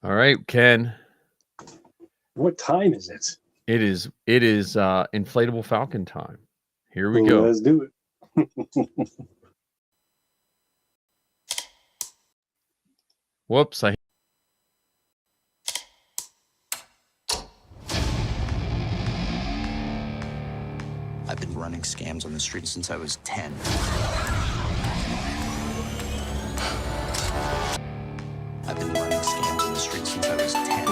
All right, Ken. What time is it? It is inflatable Falcon time. Here we go. Let's do it. Whoops, I I've been running scams on the street since I was 10. I've been running scams on the street since I was 10.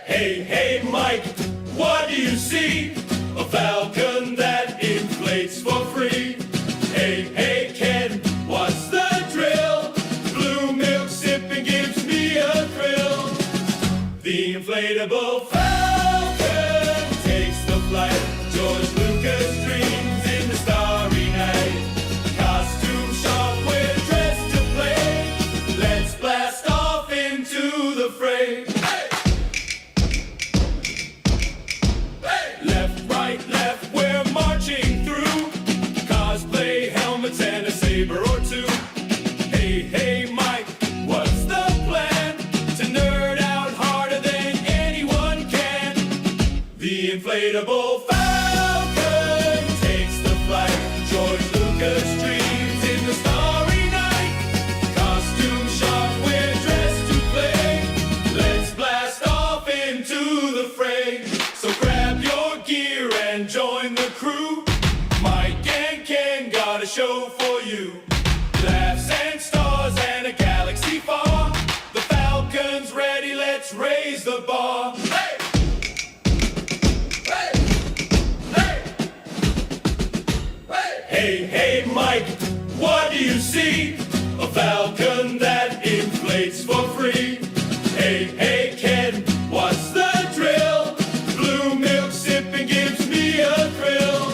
Hey, hey, Mike, what do you see? A falcon that inflates for free. Hey, hey, Ken, what's the drill? Blue milk sipping gives me a thrill. The inflatable falcon takes the flight. George Lucas dreams in the starry night. Costume shop, we're dressed to play. Let's blast off into the fray. Left, right, left, we're marching through. Cosplay helmets and a saber or two. Hey, hey, Mike, what's the plan? To nerd out harder than anyone can. The inflatable falcon takes the flight. George Lucas dreams in the starry night. Costume shop, we're dressed to play. Let's blast off into the fray. So grab your gear and join the crew. Mike and Ken got a show for you. Laughs and stars and a galaxy far. The Falcon's ready, let's raise the bar. Hey! Hey! Hey! Hey! Hey, hey, Mike, what do you see? A falcon that inflates for free. Hey, hey, Ken, what's the drill? Blue milk sipping gives me a thrill.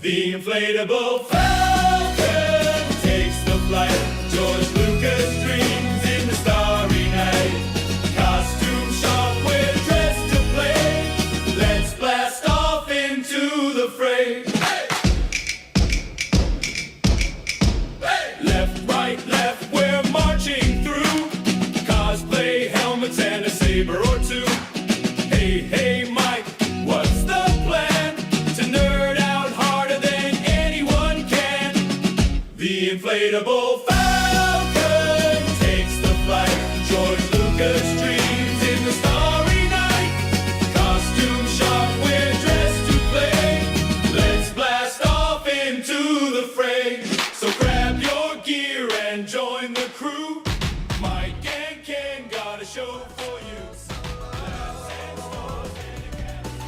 The inflatable falcon takes the flight. George Lucas dreams in the starry night. Costume shop, we're dressed to play. Let's blast off into the fray. Hey! Hey! Left, right, left, we're marching through. Cosplay helmets and a saber or two. Hey, hey, Mike, what's the plan? To nerd out harder than anyone can. The inflatable falcon takes the flight. George Lucas dreams in the starry night. Costume shop, we're dressed to play. Let's blast off into the fray. So grab your gear and join the crew. Mike and Ken got a show for you. Laughs and stars and a galaxy.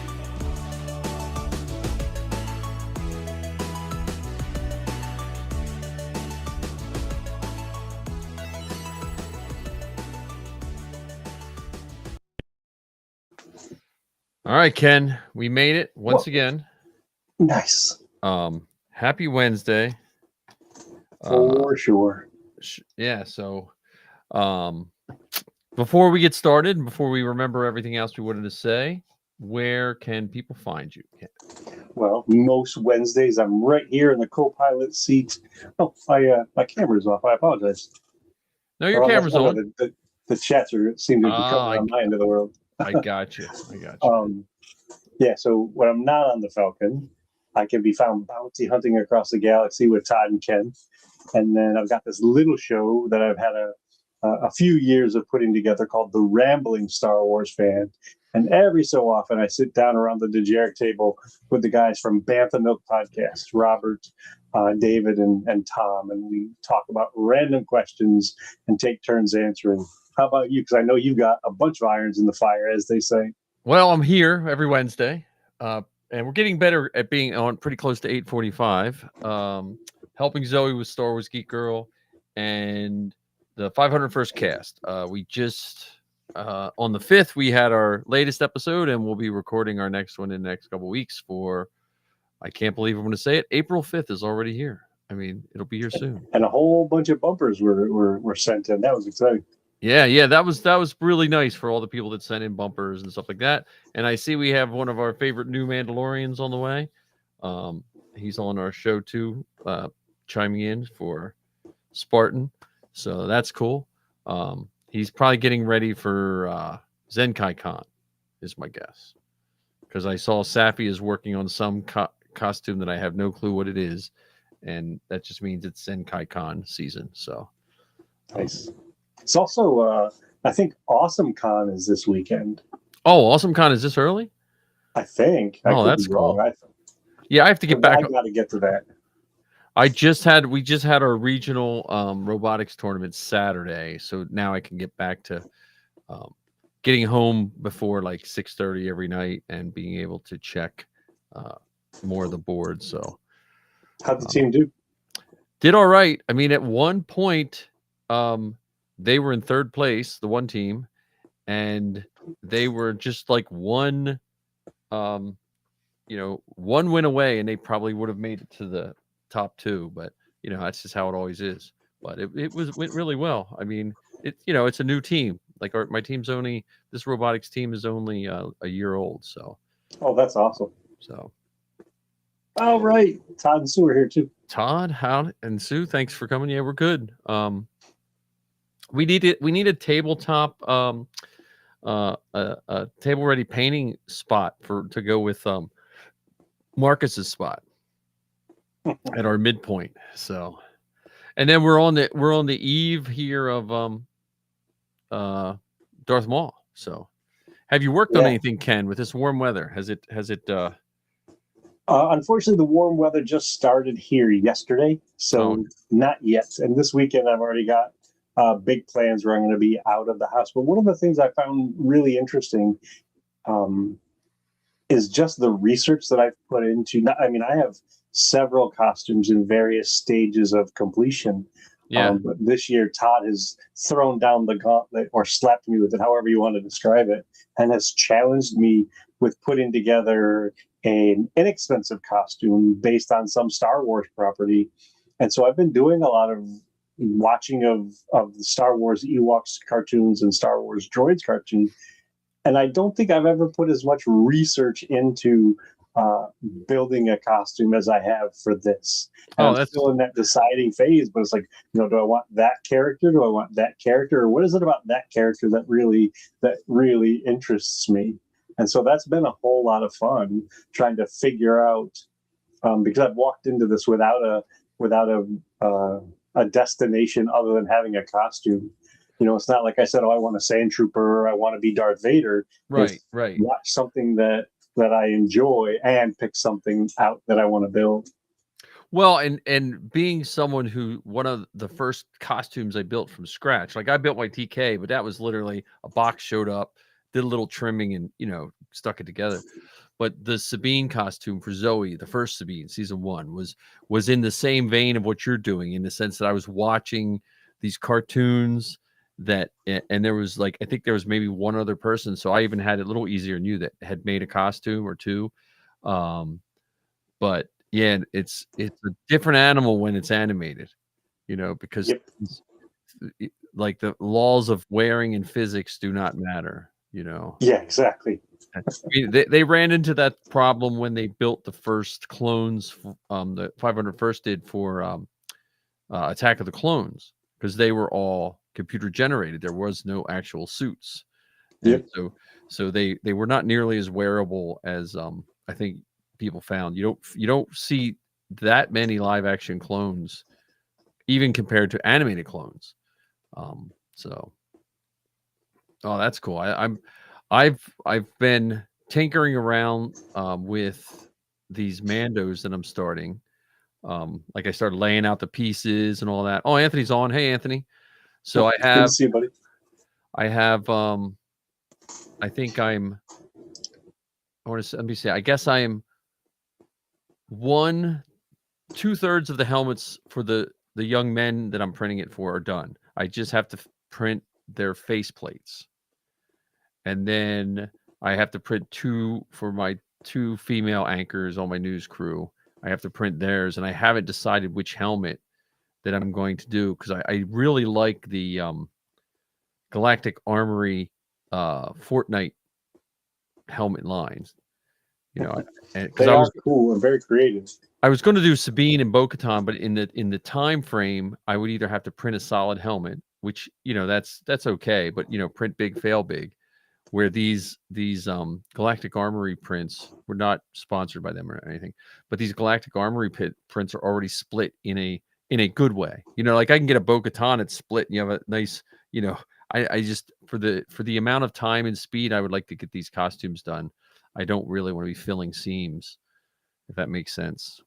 All right, Ken. We made it once again. Nice. Happy Wednesday. For sure. Yeah, so before we get started, and before we remember everything else we wanted to say, where can people find you, Ken? Well, most Wednesdays I'm right here in the co-pilot seat. Oh, my camera's off. I apologize. No, your Well, camera's no, on. The chats seem to be Ah, covering on my end of the world. I got you. I got you. Yeah, so when I'm not on the Falcon, I can be found bounty hunting across the galaxy with Todd and Ken. And then I've got this little show that I've had a few years of putting together called The Rambling Star Wars Fan. And every so often I sit down around the Dejeric table with the guys from Bantha Milk Podcast, Robert, David, and Tom, and we talk about random questions and take turns answering. How about you? Because I know you've got a bunch of irons in the fire, as they say. Well, I'm here every Wednesday, and we're getting better at being on pretty close to 8:45, helping Zoe with Star Wars Geek Girl and the 501st cast. We just on the 5th, we had our latest episode, and we'll be recording our next one in the next couple of weeks for, I can't believe I'm going to say it, April 5th is already here. I mean, it'll be here soon. And a whole bunch of bumpers were sent in. That was exciting. Yeah, that was really nice for all the people that sent in bumpers and stuff like that. And I see we have one of our favorite new Mandalorians on the way. He's on our show too, chiming in for Spartan. So that's cool. He's probably getting ready for Zenkai Con, is my guess. Because I saw Safi is working on some costume that I have no clue what it is. And that just means it's Zenkai Con season. So nice. It's also, I think Awesome Con is this weekend. Oh, Awesome Con is this early? I think. Oh, that's cool. Yeah, I have to get back. I got to get to that. We just had our regional robotics tournament Saturday, so now I can get back to getting home before like 6:30 every night and being able to check more of the board. So, how'd the team do? Did all right. I mean, at one point, they were in third place, the one team, and they were just like one win away, and they probably would have made it to the top two, but that's just how it always is. But it went really well. I mean, it's a new team. Like my team's this robotics team is only a year old. So. Oh, that's awesome. So. All right, Todd and Sue are here too. Todd, Howard, and Sue, thanks for coming. Yeah, we're good. We need a tabletop, a table ready painting spot to go with Marcus's spot at our midpoint. So, and then we're on the eve here of Darth Maul. So, have you worked on anything, Ken, with this warm weather? Has it unfortunately, the warm weather just started here yesterday, so not yet. And this weekend, I've already got big plans where I'm going to be out of the house. But one of the things I found really interesting is just the research that I've put into. I mean, I have several costumes in various stages of completion. Yeah. But this year, Todd has thrown down the gauntlet or slapped me with it, however you want to describe it, and has challenged me with putting together an inexpensive costume based on some Star Wars property. And so I've been doing a lot of watching of the Star Wars Ewoks cartoons and Star Wars Droids cartoons. And I don't think I've ever put as much research into building a costume as I have for this. And I'm still in that deciding phase, but it's like, do I want that character? Do I want that character? Or what is it about that character that really interests me? And so that's been a whole lot of fun trying to figure out, because I've walked into this without a destination other than having a costume. It's not like I said, I want a sand trooper, or I want to be Darth Vader. Right. Watch something that I enjoy and pick something out that I want to build. Well, and being someone who, one of the first costumes I built from scratch, like I built my TK, but that was literally a box showed up, did a little trimming and, stuck it together. But the Sabine costume for Zoe, the first Sabine, season 1, was in the same vein of what you're doing, in the sense that I was watching these cartoons and there was I think there was maybe one other person. So I even had it a little easier than you that had made a costume or two. But yeah, it's a different animal when it's animated, because like the laws of wearing and physics do not matter, Yeah, exactly. They ran into that problem when they built the first clones. The 501st did for Attack of the Clones, because they were all computer generated. There was no actual suits. Yep. So they were not nearly as wearable as I think people found. You don't see that many live action clones, even compared to animated clones. So that's cool. I've been tinkering around with these Mandos that I'm starting. Like I started laying out the pieces and all that. Oh, Anthony's on. Hey, Anthony. So I have. Good to see you, buddy. I have. I think I'm. Let me see. I guess I am 2/3 of the helmets for the young men that I'm printing it for are done. I just have to print their face plates. and then I have to print 2 for my 2 female anchors on my news crew. I have to print theirs, and I haven't decided which helmet that I'm going to do because I really like the Galactic Armory Fortnite helmet lines. You know, because They are cool and very creative. I was going to do Sabine and Bo-Katan, but in the time frame, I would either have to print a solid helmet, which that's okay, but print big, fail big. Where these Galactic Armory prints, we're not sponsored by them or anything, but these Galactic Armory prints are already split in a good way. Like I can get a Bo-Katan, it's split, and you have a nice, I just for the amount of time and speed I would like to get these costumes done, I don't really want to be filling seams, if that makes sense.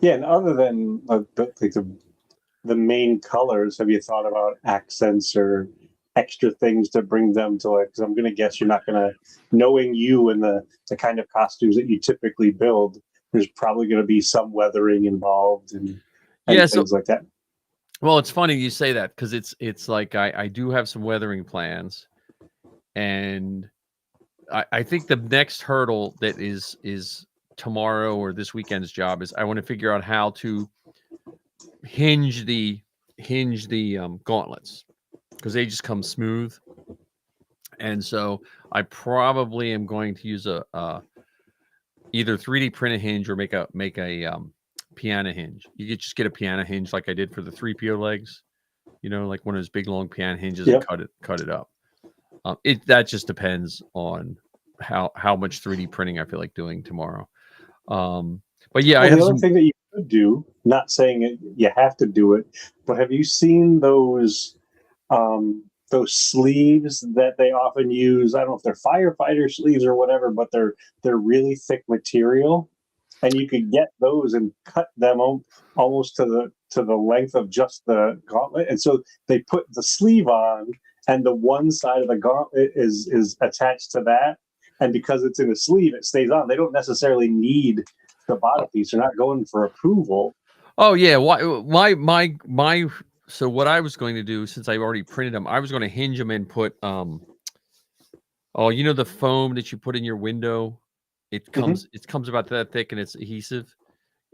Yeah, and other than the main colors, have you thought about accents or extra things to bring them to because I'm going to guess you're not going to, knowing you and the kind of costumes that you typically build, there's probably going to be some weathering involved and things like that. Well, it's funny you say that because it's like I do have some weathering plans, and I think the next hurdle that is tomorrow or this weekend's job is I want to figure out how to hinge the gauntlets because they just come smooth, and so I probably am going to use a either 3D print a hinge or make a piano hinge. You could just get a piano hinge like I did for the 3PO legs, like one of those big long piano hinges, and cut it up. That just depends on how much 3D printing I feel like doing tomorrow. But yeah, I have the other thing that you could do, not saying you have to do it, but have you seen those sleeves that they often use? I don't know if they're firefighter sleeves or whatever, but they're really thick material, and you could get those and cut them almost to the length of just the gauntlet, and so they put the sleeve on, and the one side of the gauntlet is attached to that, and because it's in a sleeve, it stays on. They don't necessarily need the bottom piece. They're not going for approval. Oh yeah, my so what I was going to do, since I already printed them, I was going to hinge them and put the foam that you put in your window. It comes about that thick and it's adhesive.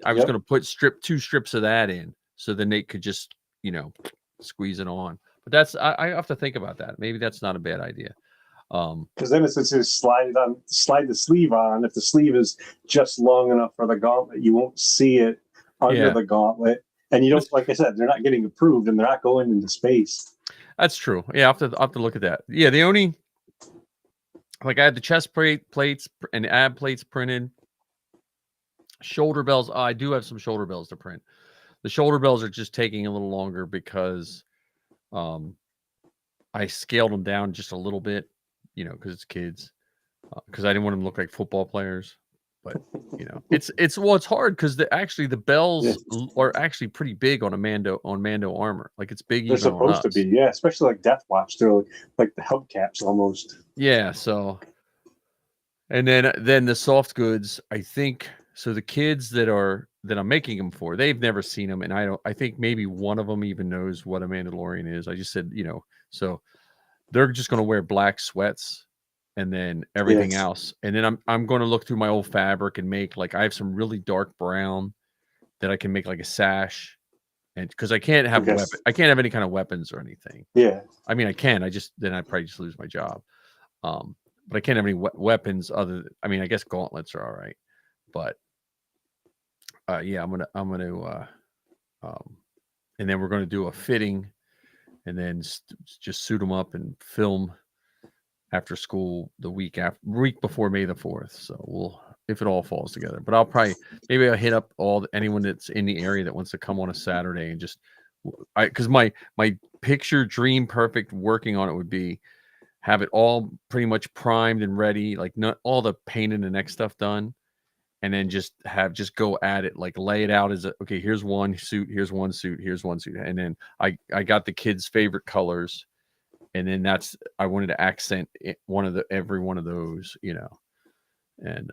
I was going to put 2 strips of that in, so then they could just squeeze it on. But that's I have to think about that. Maybe that's not a bad idea. Because then it's just slide the sleeve on. If the sleeve is just long enough for the gauntlet, you won't see it under the gauntlet. And you don't, like I said, they're not getting approved and they're not going into space. That's true. Yeah, I have to look at that. Yeah, the only, like I had the chest plates and ab plates printed. Shoulder bells. I do have some shoulder bells to print. The shoulder bells are just taking a little longer because I scaled them down just a little bit, because it's kids. Because I didn't want them to look like football players. But it's hard because the bells are actually pretty big on Mando armor. Like it's big. They're supposed to be, especially like Death Watch. They're like the hubcaps almost. Yeah. So, and then the soft goods. I think so. The kids that I'm making them for, they've never seen them, and I think maybe one of them even knows what a Mandalorian is. I just said, so they're just going to wear black sweats. And then everything else. And then I'm going to look through my old fabric and make I have some really dark brown that I can make like a sash. And because I can't have I can't have any kind of weapons or anything. Yeah. I mean, I can. Then I'd probably just lose my job. But I can't have any weapons I guess gauntlets are all right. But I'm gonna and then we're going to do a fitting and then just suit them up and film after school the week before May the 4th. So we'll, if it all falls together, but I'll hit up anyone that's in the area that wants to come on a Saturday and just, cause my picture dream perfect working on it would be have it all pretty much primed and ready. Like not all the paint and the next stuff done. And then just go at it, like lay it out as okay, here's one suit, here's one suit, here's one suit. And then I got the kids' favorite colors. And then I wanted to accent every one of those, and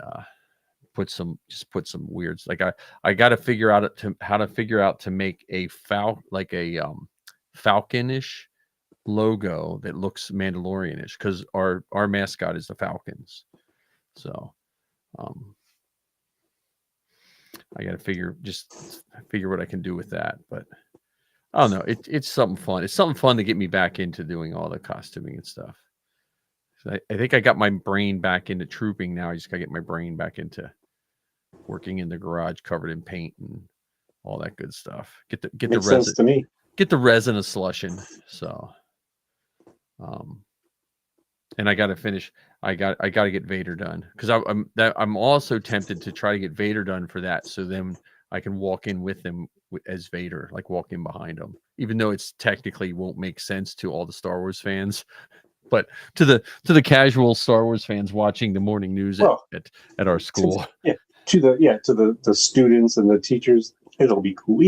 put some weirds. Like I got to figure out how to make a Falconish logo that looks Mandalorian-ish because our mascot is the Falcons. So I got to figure what I can do with that. But I don't know. It's something fun. It's something fun to get me back into doing all the costuming and stuff. So I think I got my brain back into trooping now. I just got to get my brain back into working in the garage covered in paint and all that good stuff. Get the Makes sense resin, to me. get the resin of slushing. So, and I got to finish. I got to get Vader done because I'm also tempted to try to get Vader done for that. So then I can walk in with him as Vader, like walk in behind him, even though it's technically won't make sense to all the Star Wars fans. But to the casual Star Wars fans watching the morning news at our school, to the students and the teachers, it'll be cool.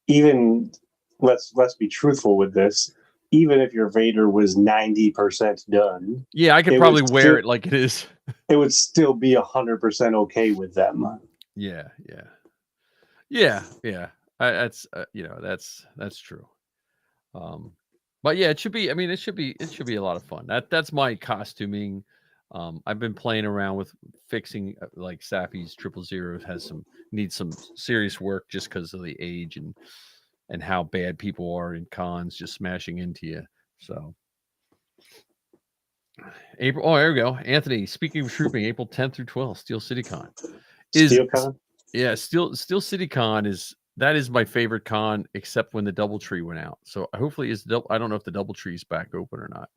Even let's be truthful with this. Even if your Vader was 90% done, yeah, I could probably wear it like it is. It would still be 100% okay with them. Yeah. That's that's true. But yeah, it should be. I mean, it should be a lot of fun. That's my costuming. I've been playing around with fixing like Sappy's 000 needs some serious work just because of the age and how bad people are in cons, just smashing into you. So April. Oh, there we go. Anthony. Speaking of trooping, April 10th through 12th, Steel City Con. SteelCon? Yeah, Steel City Con is my favorite con, except when the DoubleTree went out. So hopefully I don't know if the DoubleTree is back open or not.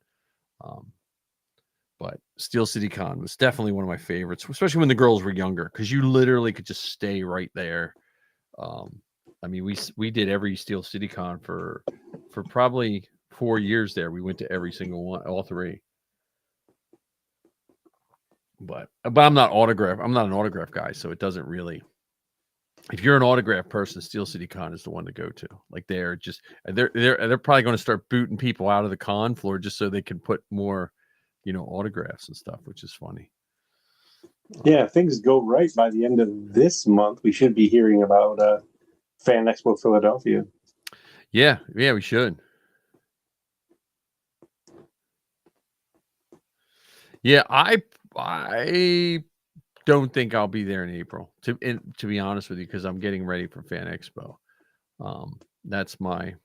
But Steel City Con was definitely one of my favorites, especially when the girls were younger, because you literally could just stay right there. I mean, we did every Steel City Con for probably 4 years there. We went to every single one, all three. But I'm not an autograph guy, so it doesn't really. If you're an autograph person, Steel City Con is the one to go to. Like they're probably going to start booting people out of the con floor just so they can put more, autographs and stuff, which is funny. Yeah, if things go right by the end of this month, we should be hearing about Fan Expo Philadelphia. Yeah, we should. Yeah, I don't think I'll be there in April, to be honest with you, because I'm getting ready for Fan Expo. That's my.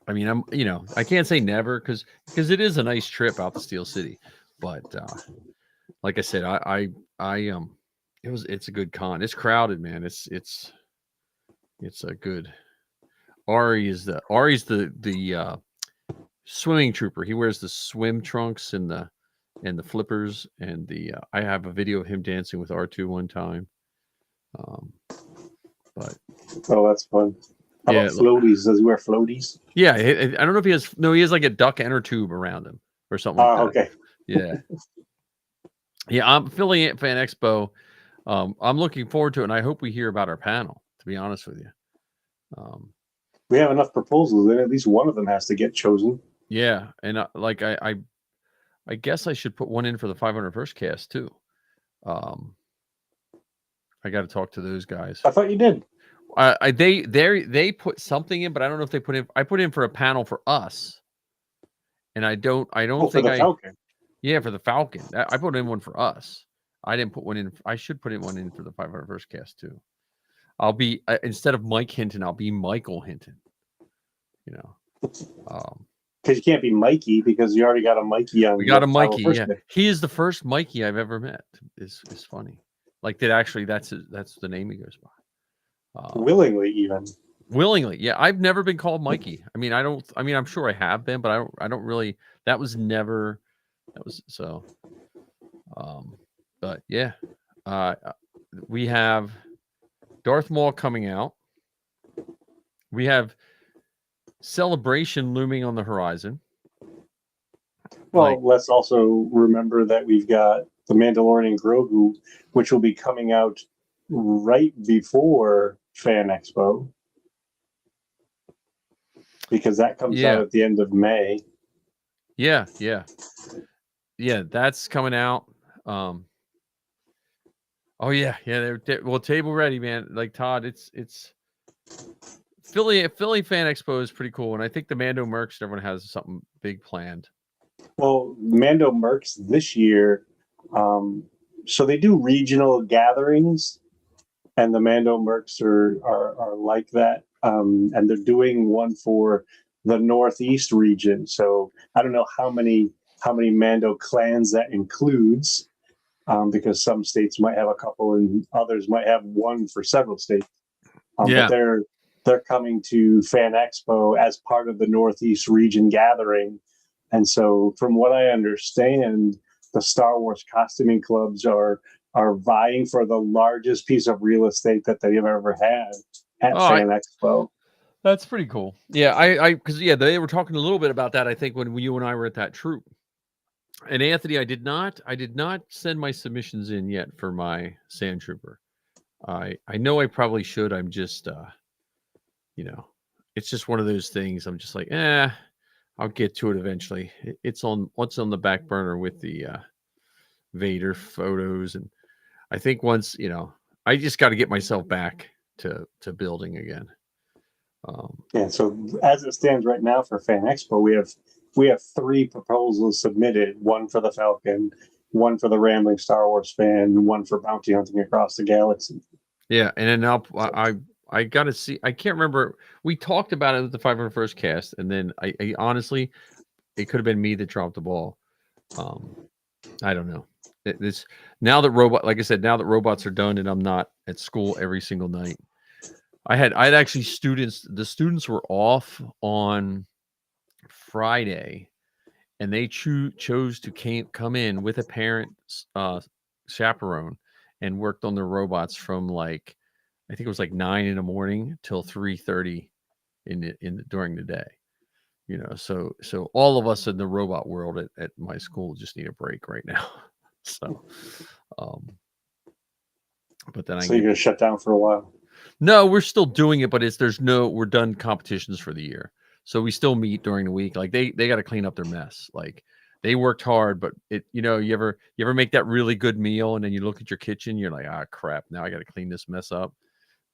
I mean, I can't say never because it is a nice trip out to Steel City, but like I said, it's a good con. It's crowded, man. It's a good. Ari's the swimming trooper. He wears the swim trunks and the flippers and I have a video of him dancing with R2 one time. But that's fun. How about floaties? Does he wear floaties? Yeah, I don't know if he has. No, he has like a duck inner tube around him or something like that. Okay. Yeah. Yeah, I'm Philly Fan Expo. I'm looking forward to it, and I hope we hear about our panel, to be honest with you. We have enough proposals, and at least one of them has to get chosen. Yeah, and I guess I should put one in for the 501st cast too. I got to talk to those guys. I thought you did. They put something in, but I don't know if they put in. I put in for a panel for us, and I don't think for the Falcon. Yeah, for the Falcon. I put in one for us. I didn't put one in. I should put in one in for the 501st cast too. I'll be instead of Mike Hinton, I'll be Michael Hinton. Because you can't be Mikey because you already got a Mikey on. We got a Mikey. Yeah, he is the first Mikey I've ever met. It's funny. Like that. Actually, that's the name he goes by. Willingly, even. Willingly, yeah. I've never been called Mikey. I mean, I'm sure I have been, but I don't really. That was never. That was so. But yeah, we have Darth Maul coming out. We have Celebration looming on the horizon. Well, let's also remember that we've got the Mandalorian Grogu, which will be coming out right before Fan Expo, because that comes out at the end of May. Yeah, that's coming out. Oh yeah. Well, table ready, man. Like Todd, it's Philly Fan Expo is pretty cool, and I think the Mando Mercs, everyone has something big planned. Well, Mando Mercs this year, so they do regional gatherings, and the Mando Mercs are like that, and they're doing one for the Northeast region. So I don't know how many Mando clans that includes, because some states might have a couple and others might have one for several states. Yeah. But they're coming to Fan Expo as part of the Northeast region gathering. And so from what I understand, the Star Wars costuming clubs are vying for the largest piece of real estate that they've ever had at Fan Expo. That's pretty cool. Yeah, because they were talking a little bit about that, I think, when you and I were at that troop. And Anthony, I did not send my submissions in yet for my Sand Trooper. I know I probably should. I'm just it's just one of those things. I'm just like, I'll get to it eventually. It's on the back burner with the Vader photos, and I think once I just got to get myself back to building again. So as it stands right now for Fan Expo, we have 3 proposals submitted: one for the Falcon, one for the Rambling Star Wars Fan, and one for Bounty Hunting Across the Galaxy. Yeah, and then now I got to see. I can't remember. We talked about it with the 501st cast, and then I honestly, it could have been me that dropped the ball. I don't know. Now that robots are done, and I'm not at school every single night. I had actually students. The students were off on Friday, and they chose to come in with a parent chaperone and worked on their robots from I think it was 9 in the morning till 3:30 during the day. So all of us in the robot world at my school just need a break right now. So, but then you're gonna shut down for a while. No, we're still doing it, but we're done competitions for the year. So we still meet during the week. They got to clean up their mess. They worked hard, but you ever make that really good meal and then you look at your kitchen, you're like, crap, now I got to clean this mess up.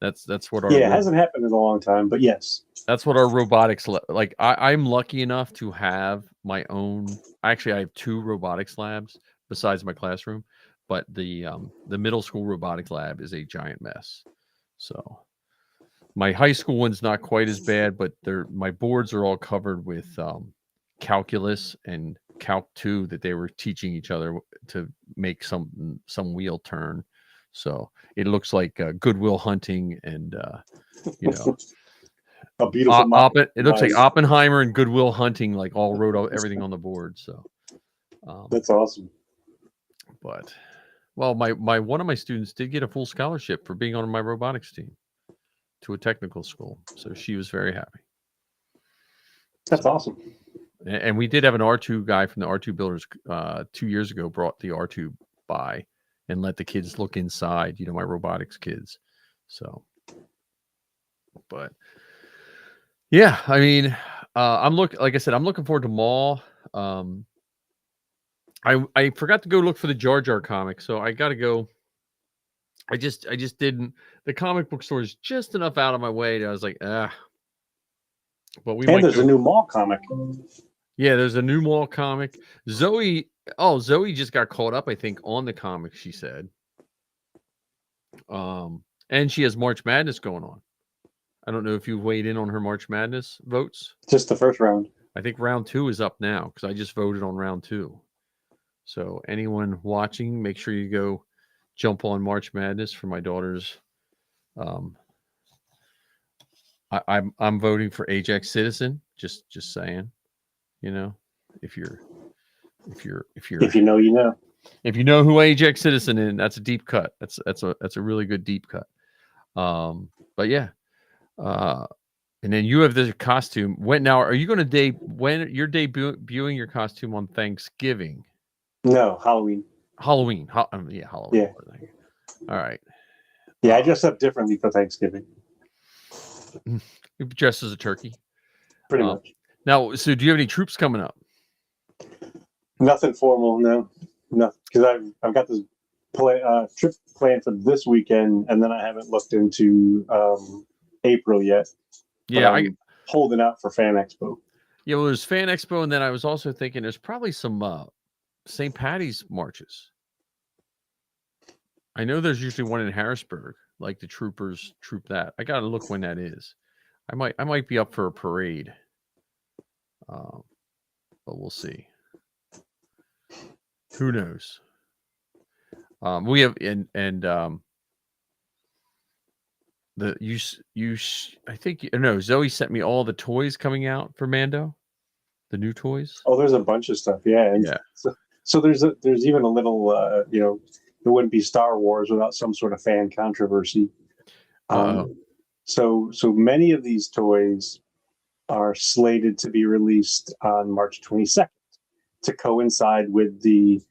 That's what our it hasn't happened in a long time, but yes, that's what our robotics I'm lucky enough to have my own. Actually, I have 2 robotics labs besides my classroom, but the middle school robotics lab is a giant mess. So my high school one's not quite as bad, but my boards are all covered with calculus and Calc 2 that they were teaching each other to make some wheel turn. So it looks like Goodwill Hunting and a beautiful. It looks like Oppenheimer and Goodwill Hunting all wrote out everything on the board. So that's awesome. But one of my students did get a full scholarship for being on my robotics team to a technical school, so she was very happy. That's awesome. And we did have an R2 guy from the R2 builders 2 years ago brought the R2 by and let the kids look inside, my robotics kids. So, but yeah, I mean, like I said, I'm looking forward to Maul. I forgot to go look for the Jar Jar comic, so I got to go. I just didn't. The comic book store is just enough out of my way that I was like, But there's a new Maul comic. Yeah, there's a new Maul comic. Zoe just got caught up, I think, on the comic, she said. And she has March Madness going on. I don't know if you weighed in on her March Madness votes. Just the first round. I think round 2 is up now because I just voted on round 2. So anyone watching, make sure you go jump on March Madness for my daughter's. I'm voting for Ajax Citizen. Just saying, if you know. If you know who Ajax Citizen is, that's a deep cut. That's a really good deep cut. But yeah. And then you have the costume. When are you going to when you're debuting your costume on Thanksgiving? No, Halloween. Halloween. Halloween. Yeah. All right. Yeah, I dress up differently for Thanksgiving. You dress as a turkey. Pretty much. Now, so do you have any troops coming up? Nothing formal, no. Nothing, because I've got this trip planned for this weekend, and then I haven't looked into April yet. Yeah, I'm holding out for Fan Expo. yeah. Well, there's Fan Expo, and then I was also thinking there's probably some St. Patty's marches. I know there's usually one in Harrisburg, like the troopers troop that. I got to look when that is. I might be up for a parade, but we'll see. Who knows? We have I think no, Zoe sent me all the toys coming out for Mando, the new toys. Oh, there's a bunch of stuff. Yeah. And Yeah. So there's even a little, it wouldn't be Star Wars without some sort of fan controversy. So many of these toys are slated to be released on March 22nd to coincide with the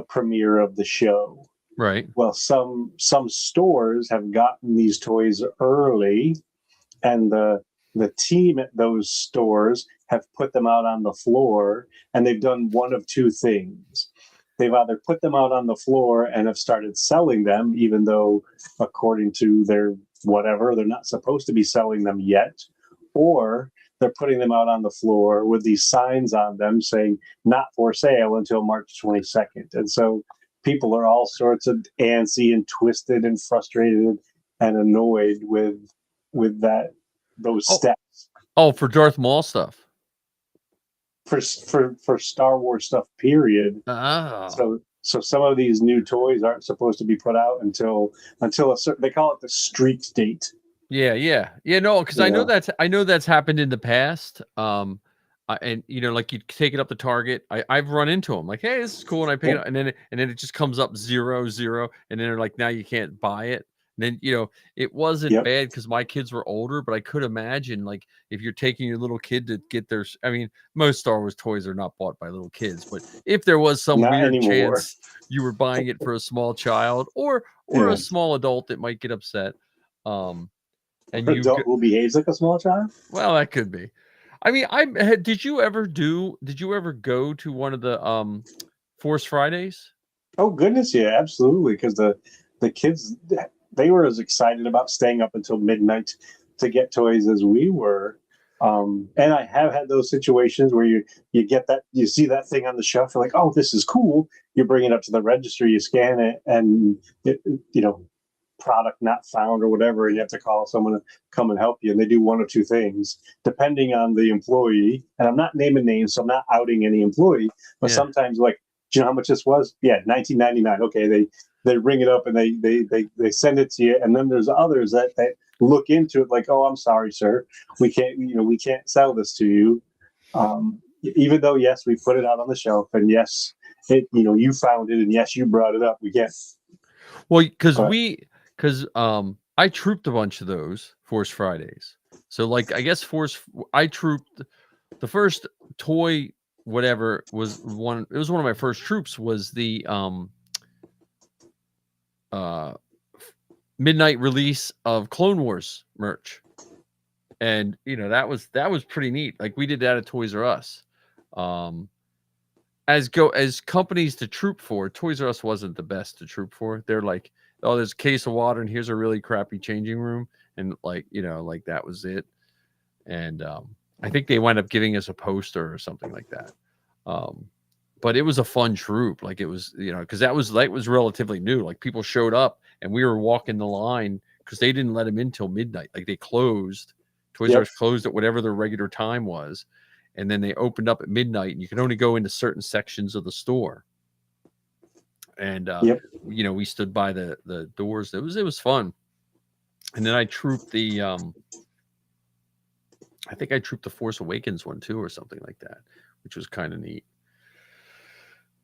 premiere of the show. Right. Well, some stores have gotten these toys early, and the team at those stores have put them out on the floor, and they've done one of two things. They've either put them out on the floor and have started selling them, even though according to their whatever, they're not supposed to be selling them yet, or they're putting them out on the floor with these signs on them saying not for sale until March 22nd. And so people are all sorts of antsy and twisted and frustrated and annoyed with those steps. Oh, for Darth Maul stuff. For Star Wars stuff, period. Oh. So some of these new toys aren't supposed to be put out until a certain, they call it the street date. Yeah. No, because I know that's happened in the past. And like you take it up to Target. I've run into them like, hey, this is cool, and I pick it up, and then it just comes up 0, 0, and then they're like, now you can't buy it. And then it wasn't bad because my kids were older, but I could imagine like if you're taking your little kid to get their. I mean, most Star Wars toys are not bought by little kids, but if there was some weird chance you were buying it for a small child or a small adult that might get upset, and adult who behaves like a small child. Well, that could be. I mean, did you ever go to one of the Force Fridays? Oh goodness, yeah, absolutely. Because the kids, they were as excited about staying up until midnight to get toys as we were. And I have had those situations where you get that, you see that thing on the shelf, you're like, oh, this is cool. You bring it up to the register, you scan it, and product not found or whatever, and you have to call someone to come and help you. And they do one of two things, depending on the employee. And I'm not naming names, so I'm not outing any employee. But sometimes, like, do you know how much this was? Yeah, $19.99. Okay, they ring it up and they send it to you. And then there's others that look into it like, oh, I'm sorry, sir, we can't sell this to you. Even though yes, we put it out on the shelf, and yes, you found it, and yes, you brought it up. We can't. Well, because I trooped a bunch of those Force Fridays. So like I guess I trooped the first toy whatever was one. It was one of my first troops was the midnight release of Clone Wars merch, and that was pretty neat. Like we did that at Toys R Us. As companies to troop for, Toys R Us wasn't the best to troop for. They're like, oh, there's a case of water and here's a really crappy changing room, and like that was it. And I think they wound up giving us a poster or something like that. But it was a fun troop. Like it was, because that was relatively new. Like people showed up and we were walking the line because they didn't let them in till midnight. Like they closed. Toys R Us closed at whatever their regular time was. And then they opened up at midnight, and you could only go into certain sections of the store. And we stood by the doors. It was fun. And then I trooped the I think I trooped the Force Awakens one too, or something like that, which was kind of neat.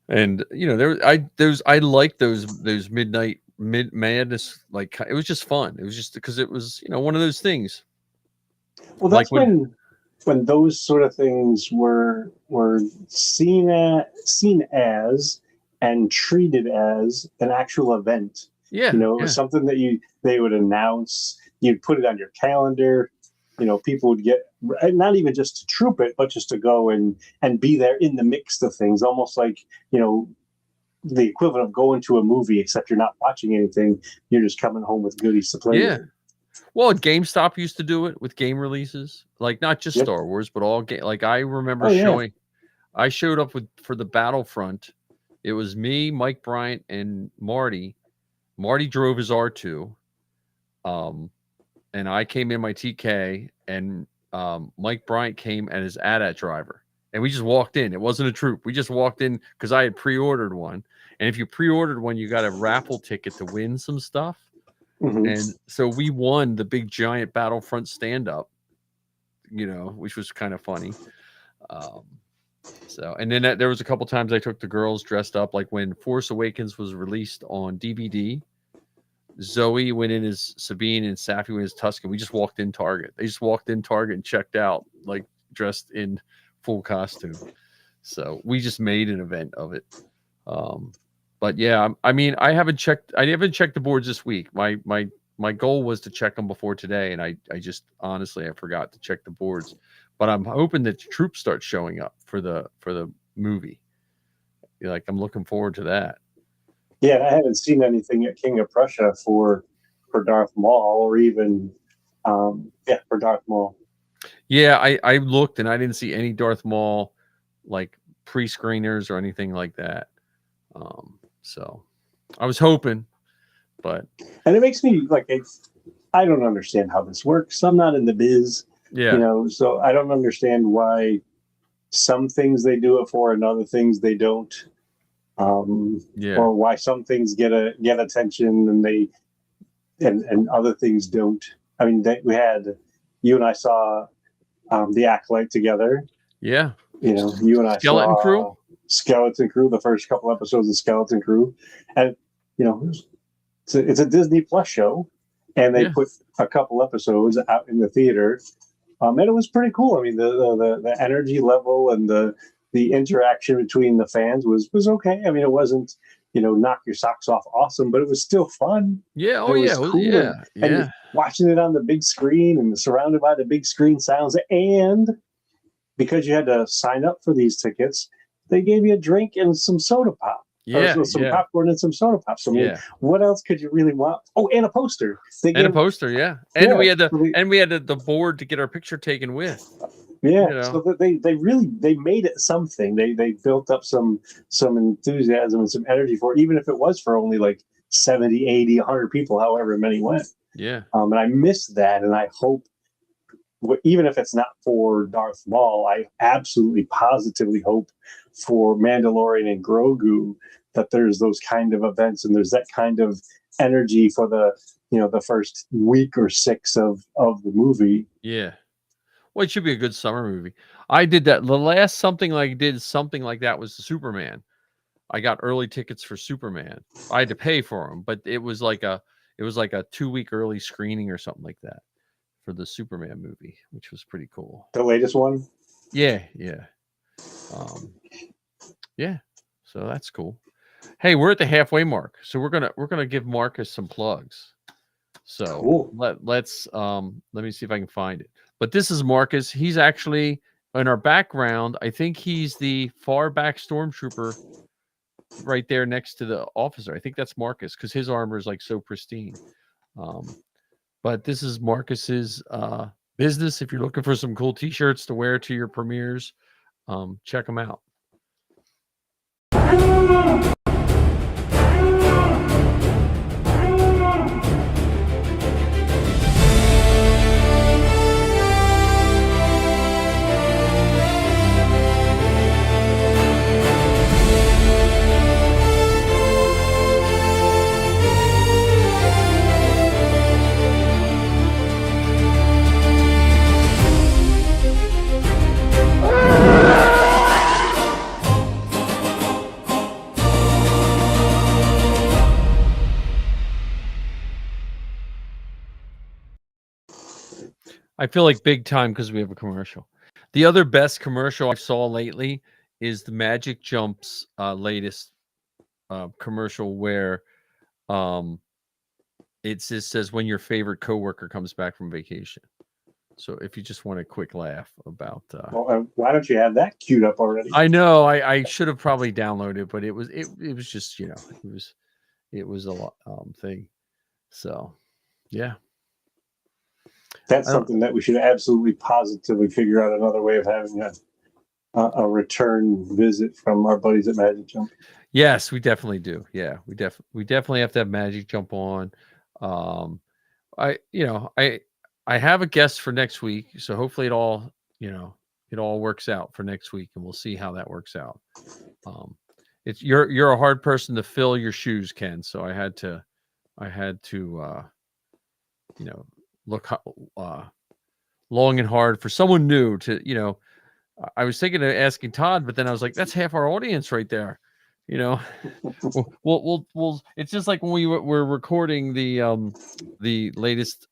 And I like those midnight madness. Like it was just fun. It was just because it was one of those things. Well, that's like when those sort of things were seen as and treated as an actual event. Yeah, it was something that they would announce. You'd put it on your calendar. People would get, not even just to troop it, but just to go and be there in the mix of things, almost like the equivalent of going to a movie, except you're not watching anything. You're just coming home with goodies to play with. Well, GameStop used to do it with game releases, like not just Yep. Star Wars, but all game. Like I remember Oh, yeah. showing, I showed up for the Battlefront. It was me, Mike Bryant, and Marty. Marty drove his R2, and I came in my TK, and Mike Bryant came as his AT-AT driver, and we just walked in. It wasn't a troop. We just walked in because I had pre-ordered one, and if you pre-ordered one, you got a raffle ticket to win some stuff. Mhm. And so we won the big giant Battlefront stand-up, which was kind of funny. So, and then there was a couple times I took the girls dressed up, like when Force Awakens was released on DVD. Zoe went in as Sabine and Safi went as Tusken. We just walked in Target. They just walked in Target and checked out, like dressed in full costume. So we just made an event of it. But yeah, I mean, I haven't checked the boards this week. My goal was to check them before today, and I just honestly I forgot to check the boards. But I'm hoping that troops start showing up for the movie. Like I'm looking forward to that. Yeah, I haven't seen anything at King of Prussia for Darth Maul, or even for Darth Maul. Yeah, I looked and I didn't see any Darth Maul like pre-screeners or anything like that. So I was hoping, but And it makes me like I don't understand how this works. I'm not in the biz, yeah, so I don't understand why some things they do it for and other things they don't. Yeah. Or why some things get attention and other things don't. I mean, you and I saw the Acolyte together. Yeah. You and I Skeleton saw Crew? Skeleton Crew, the first couple episodes of Skeleton Crew, and it's a Disney Plus show, and they put a couple episodes out in the theater, and it was pretty cool. I mean, the energy level and the interaction between the fans was okay. I mean, it wasn't knock your socks off awesome, but it was still fun. Yeah. Oh it was yeah. cool. Yeah. And watching it on the big screen and surrounded by the big screen sounds, and because you had to sign up for these tickets, they gave you a drink and some soda pop. Yeah. Some popcorn and some soda pops. I mean, what else could you really want? Oh, and a poster. A poster, yeah. And we had the board to get our picture taken with. Yeah, so that they made it something. They built up some enthusiasm and some energy for it, even if it was for only like 70, 80, 100 people, however many went. Yeah. And I miss that, and I hope, even if it's not for Darth Maul, I absolutely positively hope for Mandalorian and Grogu that there's those kind of events and there's that kind of energy for the first week or 6 of the movie. Yeah. Well, it should be a good summer movie. I did that. The last something like that was Superman. I got early tickets for Superman. I had to pay for them, but it was like a 2-week early screening or something like that for the Superman movie, which was pretty cool. The latest one? Yeah. Yeah. So that's cool. Hey, we're at the halfway mark. So we're gonna give Marcus some plugs. So cool. let me see if I can find it. But this is Marcus. He's actually in our background. I think he's the far back stormtrooper right there next to the officer. I think that's Marcus because his armor is like so pristine. But this is Marcus's business. If you're looking for some cool t-shirts to wear to your premieres, check them out. I feel like big time because we have a commercial. The other best commercial I saw lately is the Magic Jumps latest commercial where it just says when your favorite coworker comes back from vacation. So if you just want a quick laugh about why don't you have that queued up already? I know I should have probably downloaded, but it was just it was a lot thing. So yeah. That's something that we should absolutely positively figure out another way of having a return visit from our buddies at Magic Jump. Yes, we definitely do. Yeah, we definitely have to have Magic Jump on. I have a guest for next week, so hopefully it all works out for next week, and we'll see how that works out. It's you're a hard person to fill your shoes, Ken. So I had to look long and hard for someone new to. I was thinking of asking Todd, but then I was like, that's half our audience right there. We'll it's just like when we were recording the latest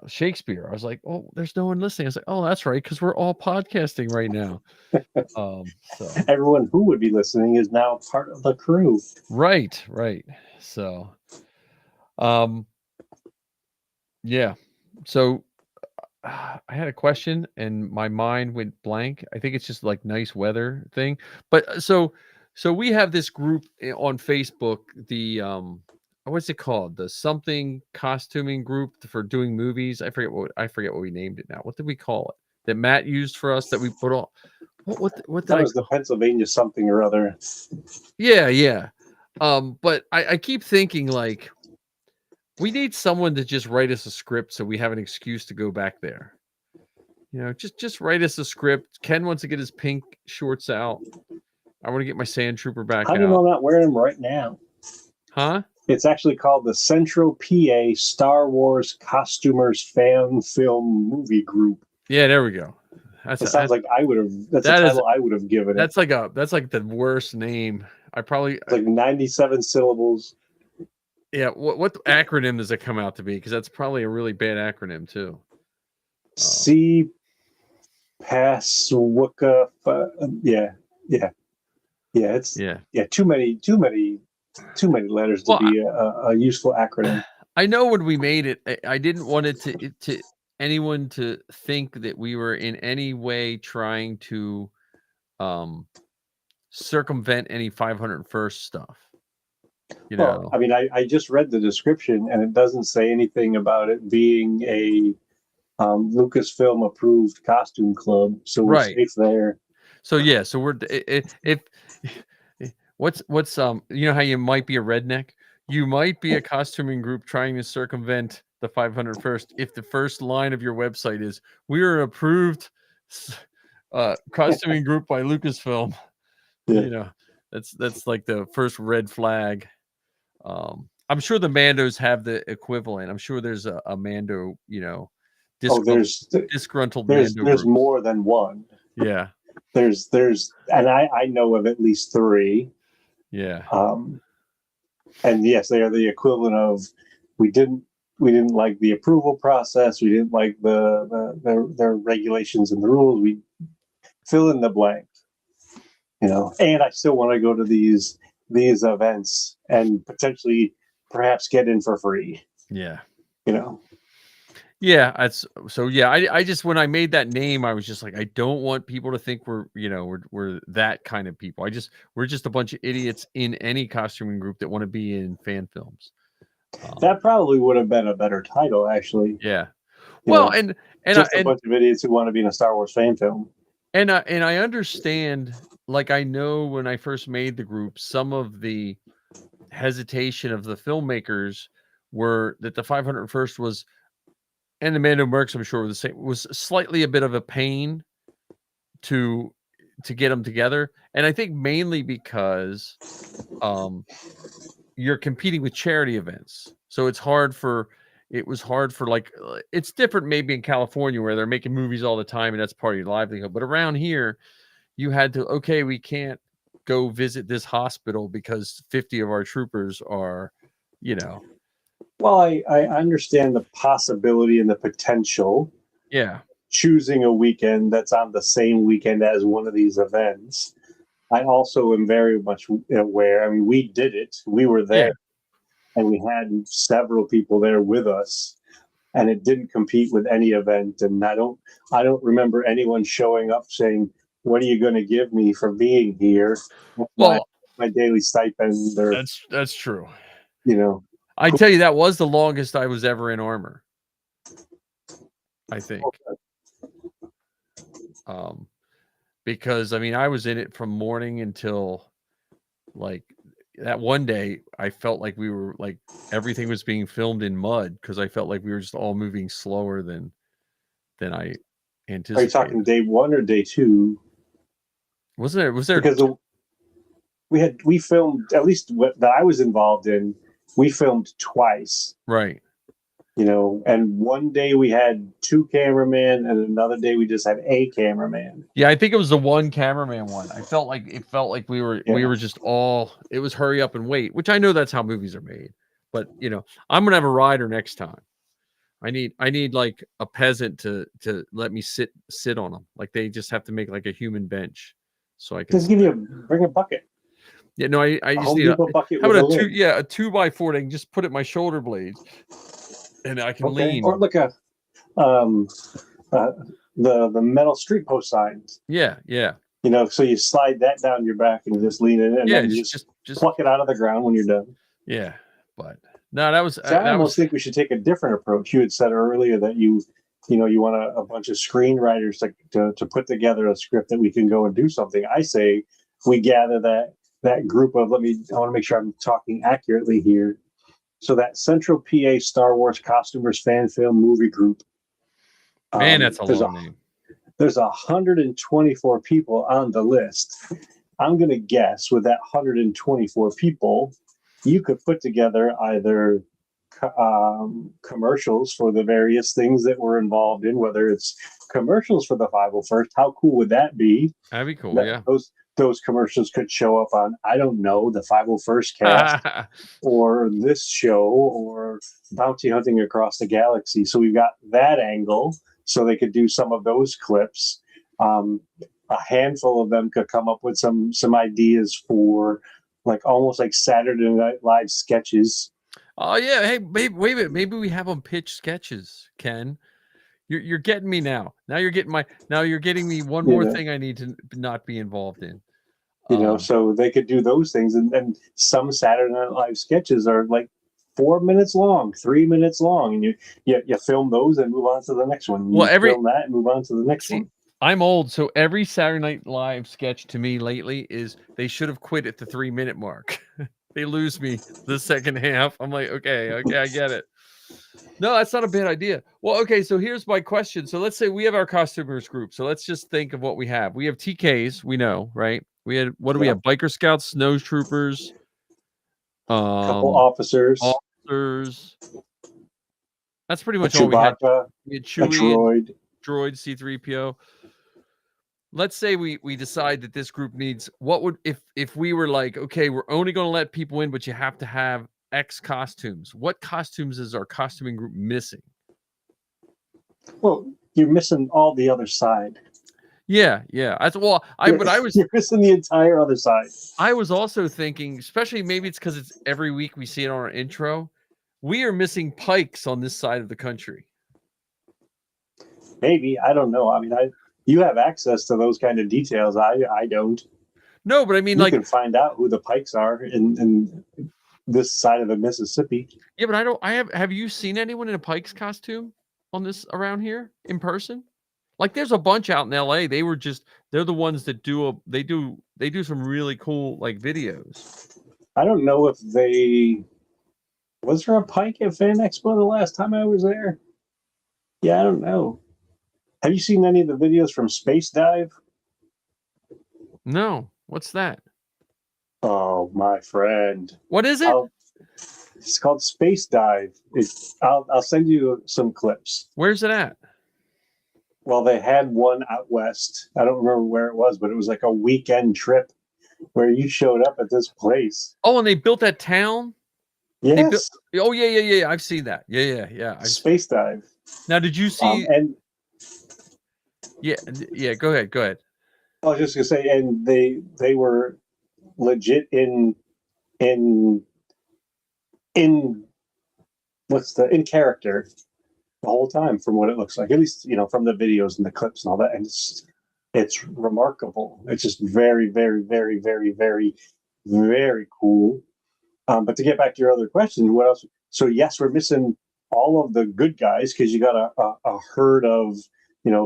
Shakespeare. I was like, oh, there's no one listening. I was like, oh, that's right, because we're all podcasting right now. So everyone who would be listening is now part of the crew. Right. So yeah. So I had a question and my mind went blank. I think it's just like nice weather thing. But so we have this group on Facebook, the what's it called? The something costuming group for doing movies. I forget what we named it now. What did we call it? That Matt used for us that we put on. What that was the Pennsylvania something or other. Yeah. But I keep thinking like we need someone to just write us a script so we have an excuse to go back there. Just write us a script. Ken wants to get his pink shorts out. I want to get my Sand Trooper back out. How do you know I'm not wearing them right now? Huh? It's actually called the Central PA Star Wars Costumers Fan Film Movie Group. Yeah, there we go. Sounds like I would have. That's the title I would have given it. That's like the worst name. It's like 97 syllables. Yeah, what acronym does it come out to be? Because that's probably a really bad acronym too. C Pass Wooka. Yeah. It's too many letters to be a useful acronym. I know when we made it, I didn't want it to anyone to think that we were in any way trying to circumvent any 501st stuff. Well, I mean, I just read the description and it doesn't say anything about it being a Lucasfilm approved costume club, so we're safe there. So we're if what's how you might be a redneck, you might be a costuming group trying to circumvent the 501st if the first line of your website is we are approved costuming group by Lucasfilm. That's like the first red flag. I'm sure the Mandos have the equivalent. I'm sure there's a Mando, disgruntled Mando. There's more than one. Yeah. There's and I know of at least 3. Yeah. And yes, they are the equivalent of we didn't like the approval process. We didn't like their regulations and the rules. We fill in the blank. And I still want to go to these events and potentially perhaps get in for free. Yeah. Yeah, I just when I made that name, I was just like, I don't want people to think we're that kind of people. We're just a bunch of idiots in any costuming group that want to be in fan films. That probably would have been a better title, actually. Yeah. Well, and just a bunch of idiots who want to be in a Star Wars fan film. And I understand, like I know when I first made the group, some of the hesitation of the filmmakers were that the 501st was, and the Mando Mercs, I'm sure, were the same, was slightly a bit of a pain to get them together. And I think mainly because you're competing with charity events. So it was hard for like, it's different maybe in California where they're making movies all the time and that's part of your livelihood. But around here, you had to, we can't go visit this hospital because 50 of our troopers are, Well, I understand the possibility and the potential. Yeah. Choosing a weekend that's on the same weekend as one of these events. I also am very much aware. I mean, we did it. We were there, and we had several people there with us, and it didn't compete with any event. And I don't remember anyone showing up saying, "What are you going to give me for being here?" Well, my daily stipend. Or that's true. You know, I tell you, that was the longest I was ever in armor. I think. Because I mean, I was in it from morning until like that one day. I felt like we were like everything was being filmed in mud because I felt like we were just all moving slower than I Are you anticipated. talking day 1 or day 2? Was there Because we filmed, at least what that I was involved in, we filmed twice. right? You know, and one day we had 2 cameramen, and another day we just had a cameraman. Yeah, I think it was the one cameraman one. I felt like we were just all. It was hurry up and wait, which I know that's how movies are made. But you know, I'm gonna have a rider next time. I need like a peasant to let me sit on them. Like they just have to make like a human bench, so I can. Just bring a bucket. Yeah, no, I A just Home need Depot bucket how with about a a lid. 2x4 that I can just put at my shoulder blades, and I can lean. Or like a the metal street post signs. Yeah. You know, so you slide that down your back and you just lean in, and Yeah, then you just pluck it out of the ground when you're done. yeah. But no, that was So I almost think we should take a different approach. You had said earlier that you want a bunch of screenwriters to put together a script that we can go and do something. I say we gather that group of, I want to make sure I'm talking accurately here. So that Central PA Star Wars Costumers Fan Film Movie Group. man, that's a long name. There's 124 people on the list. I'm going to guess with that 124 people, you could put together either commercials for the various things that we're involved in, whether it's commercials for the 501st. How cool would that be? That'd be cool, yeah. Those commercials could show up on, I don't know, the 501st cast or this show or Bounty Hunting Across the Galaxy. So we've got that angle, so they could do some of those clips. A handful of them could come up with some ideas for like almost like Saturday Night Live sketches. Oh yeah, hey, wait a minute. Maybe we have them pitch sketches, Ken. You're getting me now. Now you're getting me one more thing I need to not be involved in. So they could do those things, and some Saturday Night Live sketches are like 4 minutes long, 3 minutes long, and you film those and move on to the next one. Film that and move on to the next one. I'm old, so every Saturday Night Live sketch to me lately is they should have quit at the 3-minute mark. They lose me the second half. I'm like, okay, I get it. No, that's not a bad idea. Well, okay, so here's my question. So let's say we have our costumers group. So let's just think of what we have. We have TKs, we know, right? We had we have? Biker Scouts, Snow Troopers, couple officers. That's pretty much all we had. We had Chewie, droid, C3PO. Let's say we decide that this group needs, what would, if we were like, okay, we're only going to let people in, but you have to have X costumes. What costumes is our costuming group missing? Well, you're missing all the other side. Yeah. You're missing the entire other side. I was also thinking, especially maybe it's because it's every week we see it on our intro. We are missing pikes on this side of the country. Maybe, I don't know. I mean, you have access to those kind of details. I don't. No, but I mean, you can find out who the pikes are in this side of the Mississippi. Yeah, but have you seen anyone in a Pike's costume on this around here in person? Like there's a bunch out in LA. They're the ones that they do some really cool like videos. I don't know if was there a Pike at Fan Expo the last time I was there? Yeah, I don't know. Have you seen any of the videos from Space Dive? No. What's that? Oh, my friend. What is it? It's called Space Dive. I'll send you some clips. Where's it at? Well, they had one out west. I don't remember where it was, but it was like a weekend trip where you showed up at this place. Oh, and they built that town? Yes. Yeah. I've seen that. Yeah. Space Dive. Now, did you see? Yeah. Go ahead. I was just gonna say, and they were legit in character the whole time, from what it looks like, at least from the videos and the clips and all that, and it's remarkable. It's just very, very, very, very, very, very cool. But to get back to your other question, what else? So yes, we're missing all of the good guys, because you got a herd of,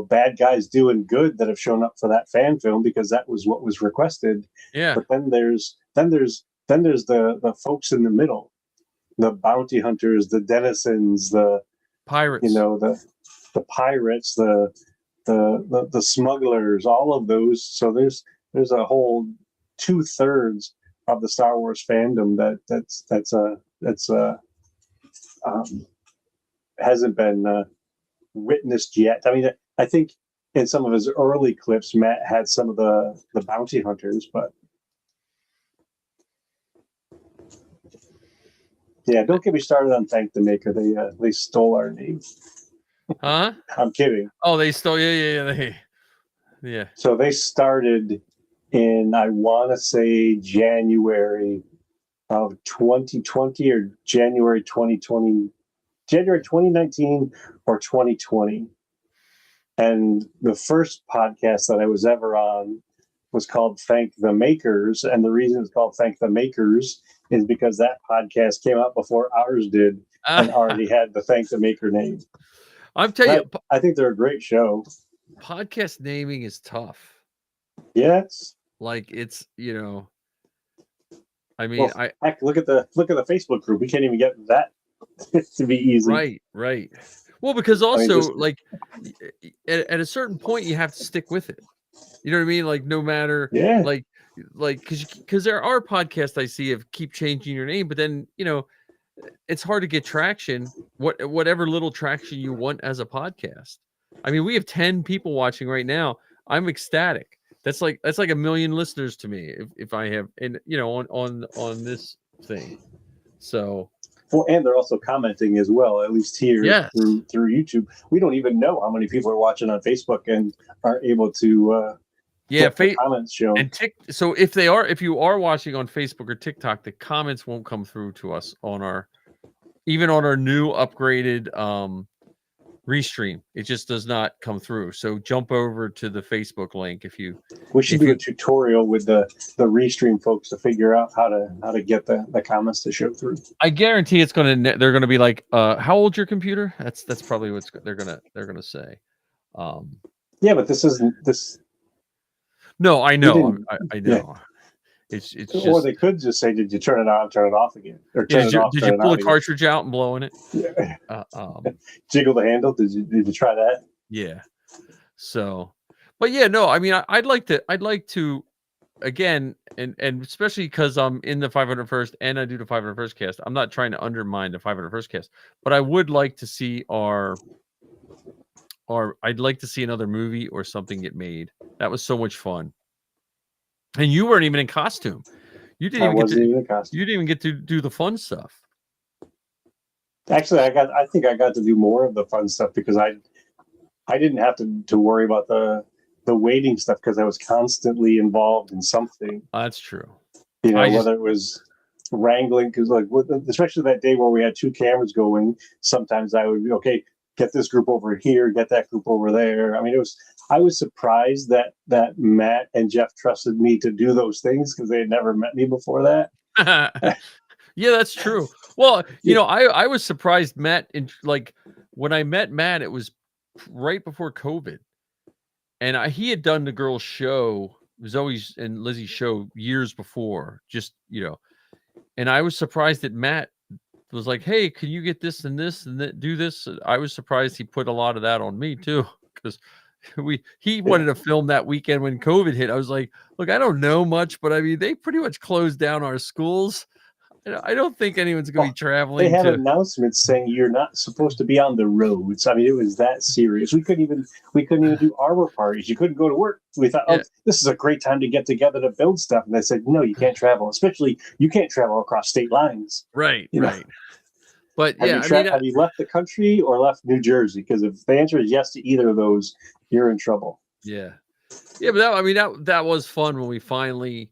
bad guys doing good that have shown up for that fan film because that was what was requested. Yeah. But then there's the folks in the middle, the bounty hunters, the denizens, the Pirates. the pirates, the smugglers, all of those. So there's a whole 2/3 of the Star Wars fandom that's hasn't been witnessed yet. I mean, I think in some of his early clips, Matt had some of the bounty hunters, but yeah, don't get me started on Thank the Maker. They stole our name. Huh? I'm kidding. Oh, they stole. Yeah. So they started in, I want to say, January of 2020 or January 2019 or 2020. And the first podcast that I was ever on was called Thank the Makers. And the reason it's called Thank the Makers is because that podcast came out before ours did and already had the Thank the Maker name. I'm telling you, I think they're a great show. podcast naming is tough. Yes. Like it's, I mean, heck, look at the Facebook group. We can't even get that to be easy. Right. Well, because also like at a certain point you have to stick with it. You know what I mean? Like no matter, like because there are podcasts I see of keep changing your name, but then it's hard to get traction. Whatever little traction you want as a podcast. I mean, we have 10 people watching right now. I'm ecstatic. That's like 1 million listeners to me if I have, and on this thing. So. Well, and they're also commenting as well, at least here through YouTube. We don't even know how many people are watching on Facebook and are able to the comments show. And so if you are watching on Facebook or TikTok, the comments won't come through to us even on our new upgraded Restream. It just does not come through. So jump over to the Facebook link we should do a tutorial with the Restream folks to figure out how to get the comments to show through. I guarantee they're gonna be like, how old's your computer? That's probably what they're gonna say. Yeah, but this isn't this. No, I know. I know. Yeah. It's just, or they could just say, "Did you turn it on, turn it off again?" Or did you pull the cartridge out and blow in it? Yeah. Jiggle the handle. Did you try that? Yeah. So, but yeah, no. I mean, I'd like to again, and especially because I'm in the 501st and I do the 501st cast. I'm not trying to undermine the 501st cast, but I would like to see I'd like to see another movie or something get made. That was so much fun. And you weren't even in costume. You didn't even get to do the fun stuff. Actually, I think I got to do more of the fun stuff because I didn't have to worry about the waiting stuff because I was constantly involved in something. That's true. Whether it was wrangling, because especially that day where we had 2 cameras going, sometimes I would be okay. Get this group over here, get that group over there. I mean, I was surprised that Matt and Jeff trusted me to do those things because they had never met me before that. Yeah, that's true. Well, I was surprised Matt, when I met Matt, it was right before COVID. And he had done the girls' show, Zoe's and Lizzie's show years before, and I was surprised that Matt was like, hey, can you get this and this and do this? I was surprised he put a lot of that on me too, because he wanted to film that weekend when COVID hit. I was like, look, I don't know much, but I mean, they pretty much closed down our schools. I don't think anyone's going to be traveling. They had announcements saying you're not supposed to be on the roads. I mean, it was that serious. We couldn't even do arbor parties. You couldn't go to work. We thought, this is a great time to get together to build stuff. And they said, no, you can't travel. Especially you can't travel across state lines. Right. But have you left the country or left New Jersey? Because if the answer is yes to either of those, you're in trouble. Yeah. But that was fun when we finally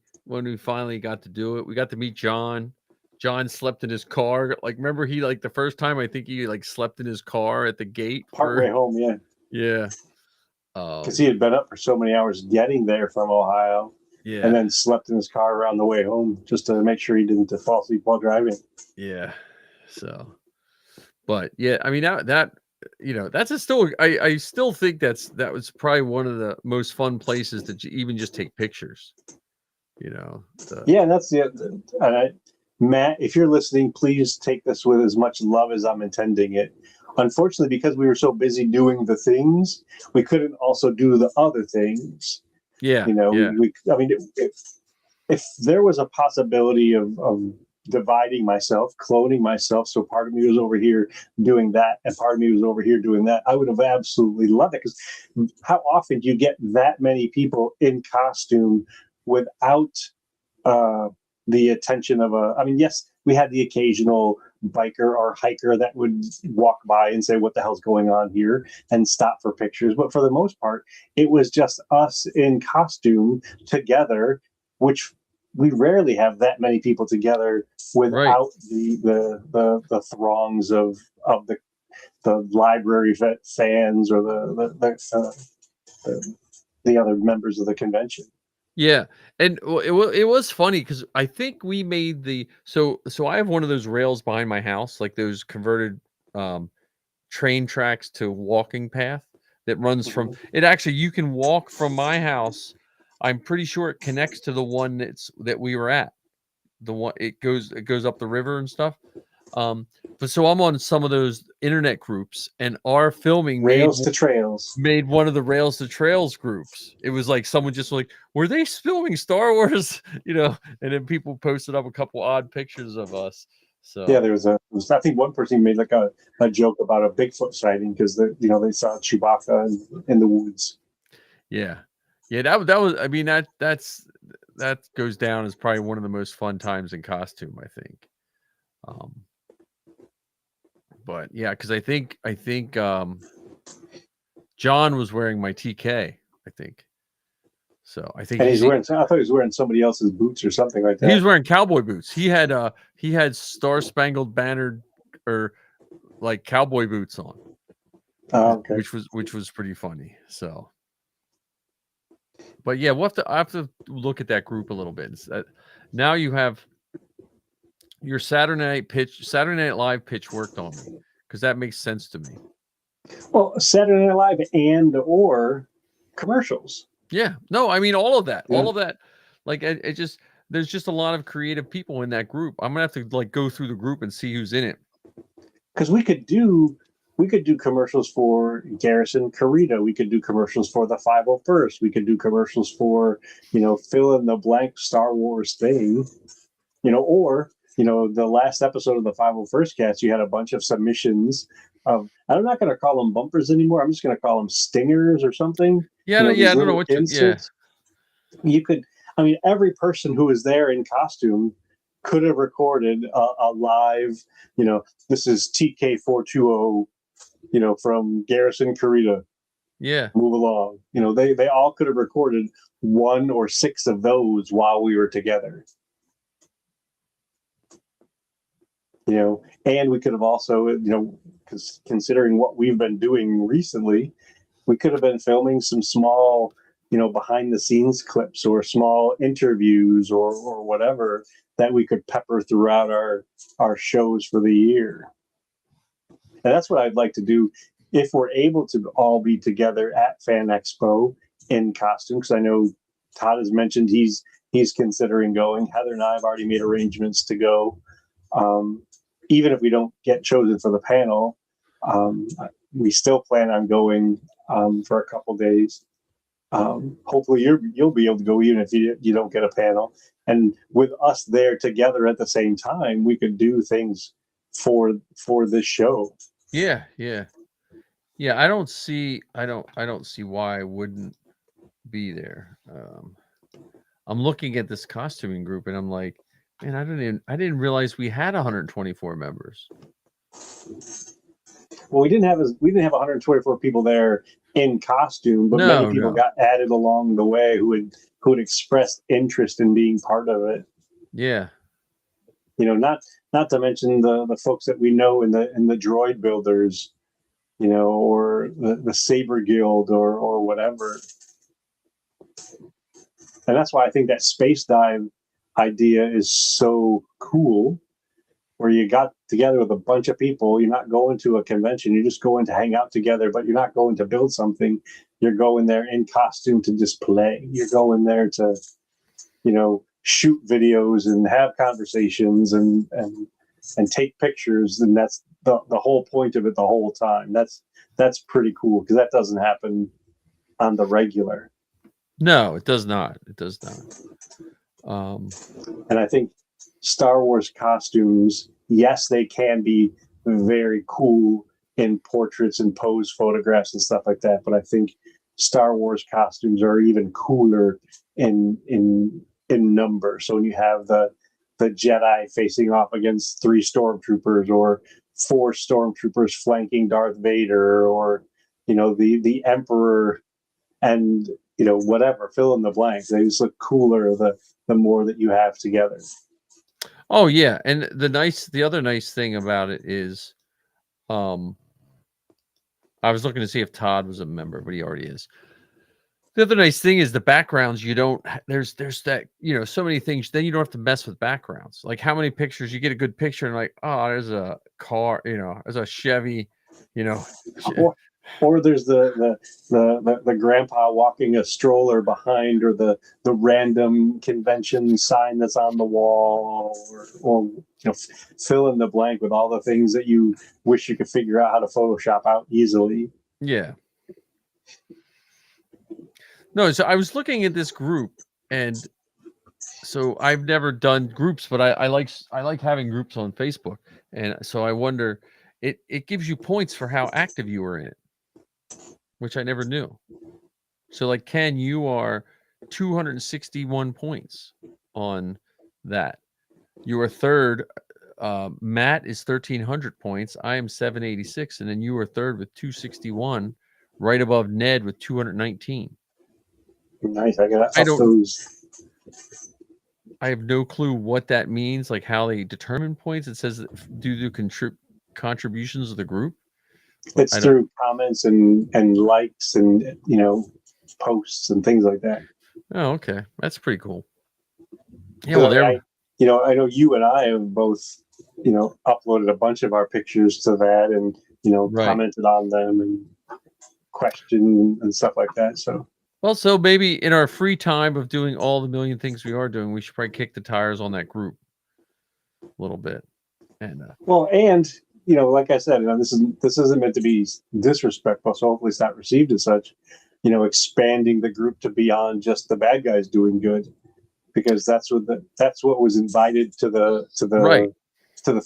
got to do it. We got to meet John. John slept in his car. Remember the first time I think he slept in his car at the gate. Partway home, yeah. Yeah. Because he had been up for so many hours getting there from Ohio. Yeah. And then slept in his car around the way home just to make sure he didn't fall asleep while driving. Yeah. So, But yeah, I mean that that's a still I still think that was probably one of the most fun places to even just take pictures. Yeah, and that's the Matt, if you're listening, please take this with as much love as I'm intending it. Unfortunately, because we were so busy doing the things, we couldn't also do the other things. Yeah, I mean, if there was a possibility of dividing myself, cloning myself, so part of me was over here doing that and part of me was over here doing that, I would have absolutely loved it. Because how often do you get that many people in costume without the attention of I mean, yes, we had the occasional biker or hiker that would walk by and say, "What the hell's going on here?" and stop for pictures. But for the most part, it was just us in costume together, which we rarely have that many people together without the throngs of the library fans or the other members of the convention. Yeah, and it was funny because I think we made so I have one of those rails behind my house, like those converted train tracks to walking path that runs from it. Actually, you can walk from my house. I'm pretty sure it connects to the one that we were at. The one it goes up the river and stuff. But so I'm on some of those internet groups, and our filming Rails to Trails made one of the Rails to Trails groups. It was like someone just like, were they filming Star Wars? And then people posted up a couple odd pictures of us. So yeah, I think one person made like a joke about a Bigfoot sighting because they saw Chewbacca in the woods. Yeah, that was. I mean that goes down as probably one of the most fun times in costume, I think. But yeah, because I think John was wearing my TK, I think. So I think and he's wearing. I thought he was wearing somebody else's boots or something like that. He was wearing cowboy boots. He had Star Spangled Banner or like cowboy boots on. Okay. Which was pretty funny. So, but yeah, I have to look at that group a little bit. Now you have your Saturday Night Live pitch worked on me because that makes sense to me. Well, Saturday Night Live or commercials. Yeah, no, I mean all of that, Yeah. Like there's just a lot of creative people in that group. I'm gonna have to like go through the group and see who's in it. Because we could do commercials for Garrison Corita. We could do commercials for the 501st. We could do commercials for fill in the blank Star Wars thing. Or the last episode of the 501st cast, you had a bunch of submissions of. I'm not going to call them bumpers anymore. I'm just going to call them stingers or something. Yeah, I don't know what You could. I mean, every person who was there in costume could have recorded a live. This is TK420. From Garrison Corita. Yeah. Move along. They all could have recorded 1 or 6 of those while we were together. And we could have also, considering what we've been doing recently, we could have been filming some small, behind the scenes clips or small interviews or whatever that we could pepper throughout our shows for the year. And that's what I'd like to do if we're able to all be together at Fan Expo in costume. Because I know Todd has mentioned he's considering going. Heather and I have already made arrangements to go. Even if we don't get chosen for the panel, we still plan on going for a couple days. Hopefully you'll be able to go even if you don't get a panel. And with us there together at the same time, we could do things for this show. Yeah. I don't see why I wouldn't be there. I'm looking at this costuming group and I'm like, man, I didn't realize we had 124 members. Well, we didn't have 124 people there in costume, but many people got added along the way who had expressed interest in being part of it. Yeah. Not to mention the folks that we know in the droid builders, or the Saber Guild or whatever. And that's why I think that space dive idea is so cool, where you got together with a bunch of people. You're not going to a convention. You're just going to hang out together, but you're not going to build something. You're going there in costume to just play. You're going there to, shoot videos and have conversations and take pictures. And that's the whole point of it the whole time. That's pretty cool because that doesn't happen on the regular. No, it does not. It does not. And I think Star Wars costumes, yes, they can be very cool in portraits and pose photographs and stuff like that. But I think Star Wars costumes are even cooler in number. So when you have the Jedi facing off against 3 stormtroopers, or 4 stormtroopers flanking Darth Vader, or the Emperor, and whatever, fill in the blanks. They just look cooler the more that you have together. Oh yeah, and the other nice thing about it is, I was looking to see if Todd was a member, but he already is. The other nice thing is the backgrounds. You don't there's that so many things. Then you don't have to mess with backgrounds. Like how many pictures you get a good picture and like, oh, there's a car, there's a Chevy, Or there's the grandpa walking a stroller behind, or the random convention sign that's on the wall, or fill in the blank with all the things that you wish you could figure out how to Photoshop out easily. Yeah. No, so I was looking at this group, and so I've never done groups, but I like having groups on Facebook, and so I wonder, it gives you points for how active you were in it, which I never knew. So like Ken, you are 261 points on that. You are third. Matt is 1,300 points. I am 786, and then you are third with 261, right above Ned with 219. Nice. I got those. I have no clue what that means, like how they determine points. It says due to contributions of the group. It's through comments and likes and posts and things like that. Oh, okay, that's pretty cool. Yeah, well, I know you and I have both uploaded a bunch of our pictures to that, and Right. commented on them and questioned and stuff like that. So. Well, so maybe in our free time of doing all the million things we are doing, we should probably kick the tires on that group a little bit. And like I said, this isn't meant to be disrespectful, so hopefully it's not received as such. Expanding the group to beyond just the bad guys doing good, because that's what was invited to the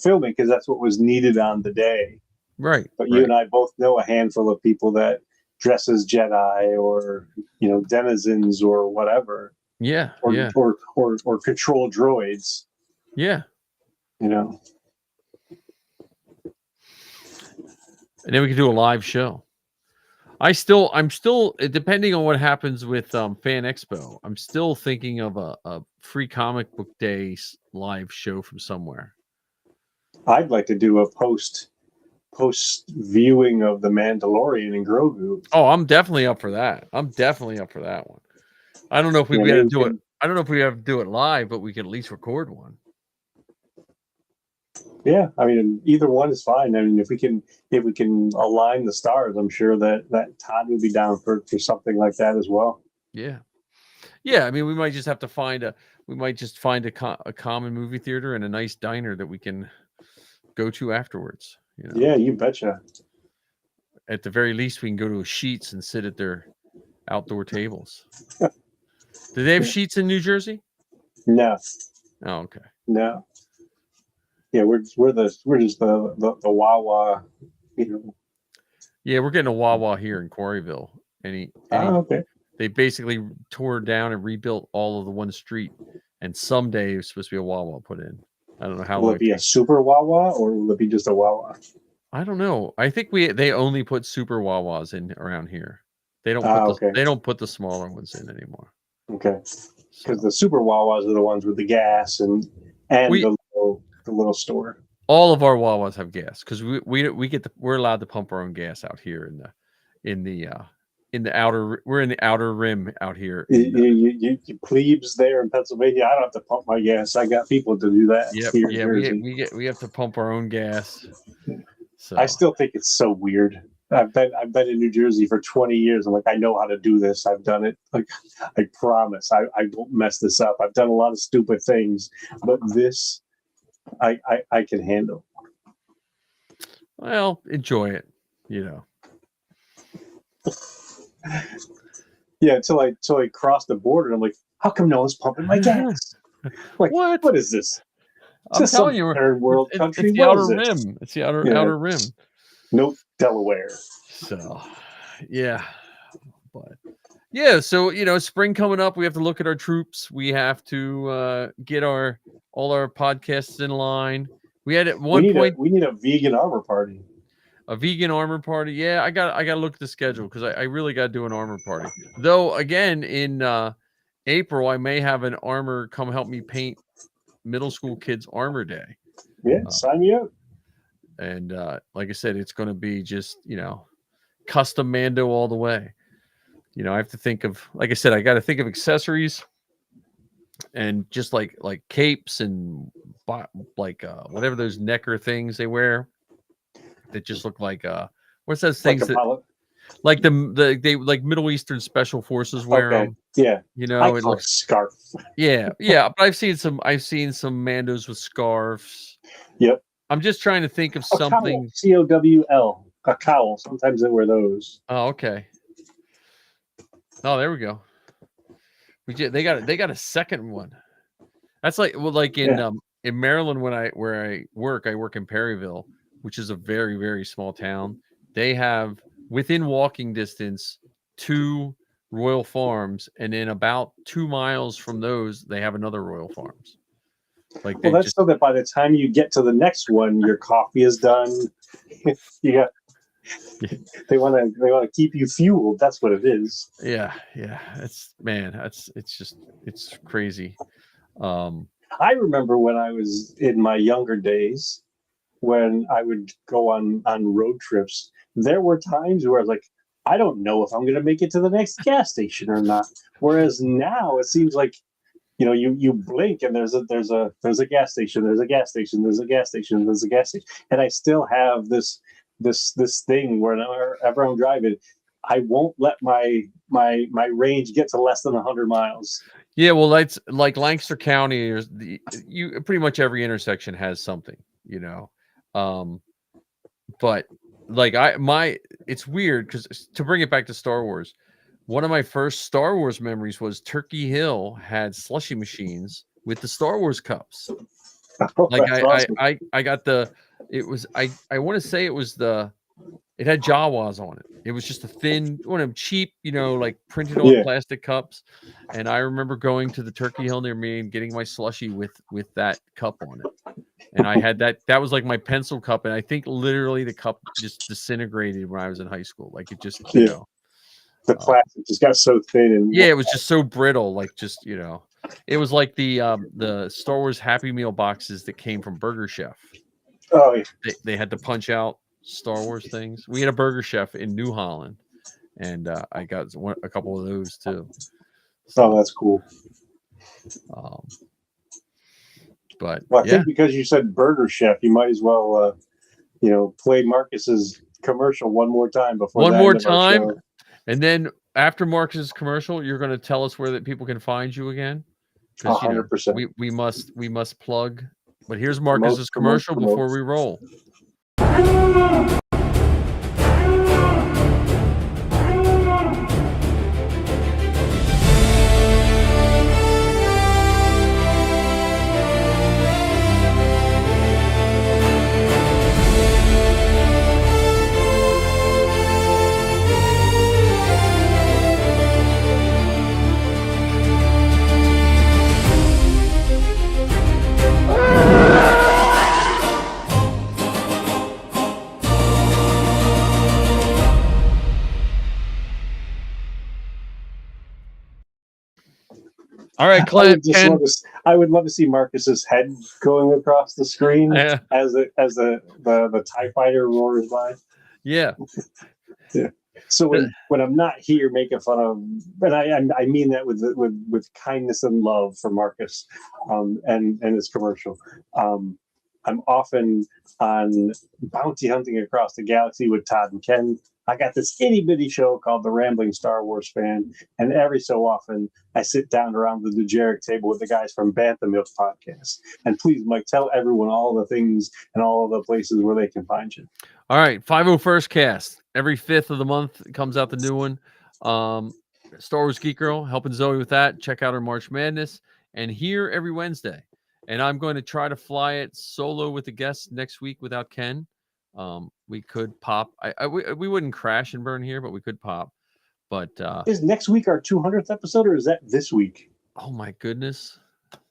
filming, because that's what was needed on the day. Right. But you and I both know a handful of people that dress as Jedi, or denizens, or whatever. Yeah. Or yeah. or control droids. Yeah. And then we could do a live show. I'm still depending on what happens with Fan Expo. I'm still thinking of a free comic book day live show from somewhere. I'd like to do a post viewing of The Mandalorian and Grogu. Oh, I'm definitely up for that. I'm definitely up for that one. I don't know if we have to do it. I don't know if we have to do it live, but we can at least record one. Yeah, I mean, either one is fine. I mean, if we can align the stars, I'm sure that Todd would be down for something like that as well. Yeah, yeah. I mean, we might just have to find a common movie theater and a nice diner that we can go to afterwards. Yeah, you betcha. At the very least, we can go to a Sheets and sit at their outdoor tables. Do they have Sheets in New Jersey? No. Oh, okay. No. Yeah, we're just the Wawa, Yeah, we're getting a Wawa here in Quarryville. Okay. They basically tore down and rebuilt all of the one street, and someday there's supposed to be a Wawa put in. I don't know how. Will it be a super Wawa, or will it be just a Wawa? I don't know. I think they only put super Wawas in around here. They don't put they don't put the smaller ones in anymore. Okay. Because the super Wawas are the ones with the gas and the little store. All of our Wawas have gas because we're allowed to pump our own gas out here in the in the outer. We're in the outer rim out here. You plebes there in Pennsylvania. I don't have to pump my gas. I got people to do that. Yep. Here in Yeah. Jersey. We have to pump our own gas. So I still think it's so weird. I've been in New Jersey for 20 years. I'm like, I know how to do this. I've done it. Like, I promise, I won't mess this up. I've done a lot of stupid things, but this, I can handle. well, enjoy it. You know. Yeah, until I crossed the border, I'm like, how come no one's pumping my gas? Like, what is this? I'm Just telling some you, third world country. it's the What outer is this? rim. It's the outer rim. Nope, Delaware. So, yeah, but yeah. So spring coming up. We have to look at our troops. We have to get all our podcasts in line. We had at one point we need a vegan armor party. a vegan armor party. Yeah, I got to look at the schedule because I really got to do an armor party. Though again in April, I may have an armor come help me paint middle school kids armor day. Yeah, sign me up. And like I said, it's going to be just custom Mando all the way. I have to think of, like I said, I got to think of accessories and just like capes and whatever those necker things they wear that just look like what's those things like they like Middle Eastern special forces wear them. Yeah, it looks scarf. Yeah, but I've seen some Mandos with scarves. Yep. I'm just trying to think of something. COWL, a cowl. Sometimes they wear those. Oh, okay. Oh, there we go. They got a second one. That's like in Maryland where I work in Perryville, which is a very, very small town. They have within walking distance 2 Royal Farms, and in about 2 miles from those, they have another Royal Farms. So that by the time you get to the next one, your coffee is done. Yeah. They want to keep you fueled. That's what it is. Yeah. It's crazy. I remember when I was in my younger days, when I would go on road trips, there were times where I was like, I don't know if I'm going to make it to the next gas station or not. Whereas now it seems like, you blink and there's a gas station, there's a gas station, there's a gas station, there's a gas station, and I still have this thing whenever I'm driving, I won't let my range get to less than 100 miles. Yeah, well, that's like Lancaster County. You pretty much every intersection has something, but like it's weird because to bring it back to Star Wars, one of my first Star Wars memories was Turkey Hill had slushy machines with the Star Wars cups. Like awesome. I got I want to say it had Jawas on it. It was just a thin, one of them cheap, like printed on plastic cups. And I remember going to the Turkey Hill near me and getting my slushy with that cup on it. And I had that was like my pencil cup. And I think literally the cup just disintegrated when I was in high school. Like it just, the plastic just got so thin and it was just so brittle. Like just, it was like the Star Wars Happy Meal boxes that came from Burger Chef. Oh, yeah. They had to punch out Star Wars things. We had a Burger Chef in New Holland, and I got a couple of those too. So, oh, that's cool. But I think because you said Burger Chef, you might as well, play Marcus's commercial one more time before. One more time, and then after Marcus's commercial, you're going to tell us where that people can find you again. 100%. We must plug. But here's Marcus's commercial before we roll. All right, Clint. I would love to see Marcus's head going across the screen as the TIE fighter roars by. Yeah. So when I'm not here making fun of, and I mean that with kindness and love for Marcus, and his commercial. I'm often on bounty hunting across the galaxy with Todd and Ken. I got this itty bitty show called The Rambling Star Wars Fan, and every so often I sit down around the Dejeric table with the guys from Bantha Milk Podcast. And please, Mike, tell everyone all the things and all the places where they can find you. All right, 501st Cast. Every 5th of the month comes out the new one. Star Wars Geek Girl, helping Zoe with that. Check out her March Madness. And here every Wednesday. And I'm going to try to fly it solo with a guest next week without Ken. We could pop. We wouldn't crash and burn here, but we could pop. But is next week our 200th episode, or is that this week? Oh my goodness!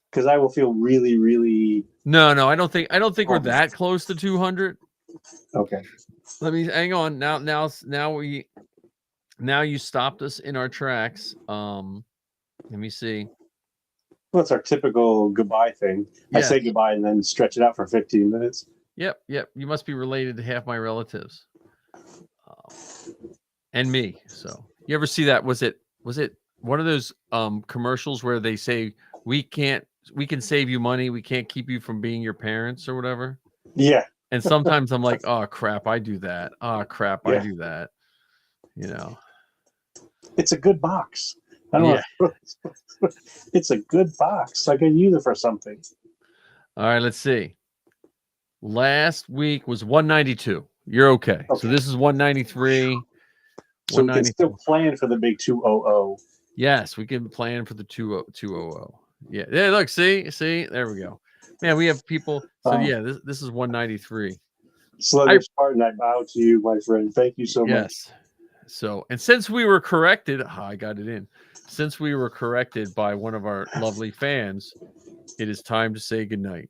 Because I will feel really, really. No, I don't think we're that close to 200. Okay. Let me hang on. Now you stopped us in our tracks. Let me see. Well, it's our typical goodbye thing. Yeah. I say goodbye and then stretch it out for 15 minutes. Yep. You must be related to half my relatives, and me. So you ever see that? Was it one of those commercials where they say we can save you money, we can't keep you from being your parents or whatever? Yeah. And sometimes I'm like, oh crap, I do that. Oh crap, I do that. You know, it's a good box. I don't know. It's a good box. I can use it for something. All right, let's see. Last week was 192. You're okay. So this is 193. So we can still plan for the big 200. Yes, we can plan for the 200. Yeah. Look, see, there we go. Man, we have people. So this is 193. Sluggish Spartan, I bow to you, my friend. Thank you so much. Yes. So, and since we were corrected, I got it in. Since we were corrected by one of our lovely fans, it is time to say goodnight.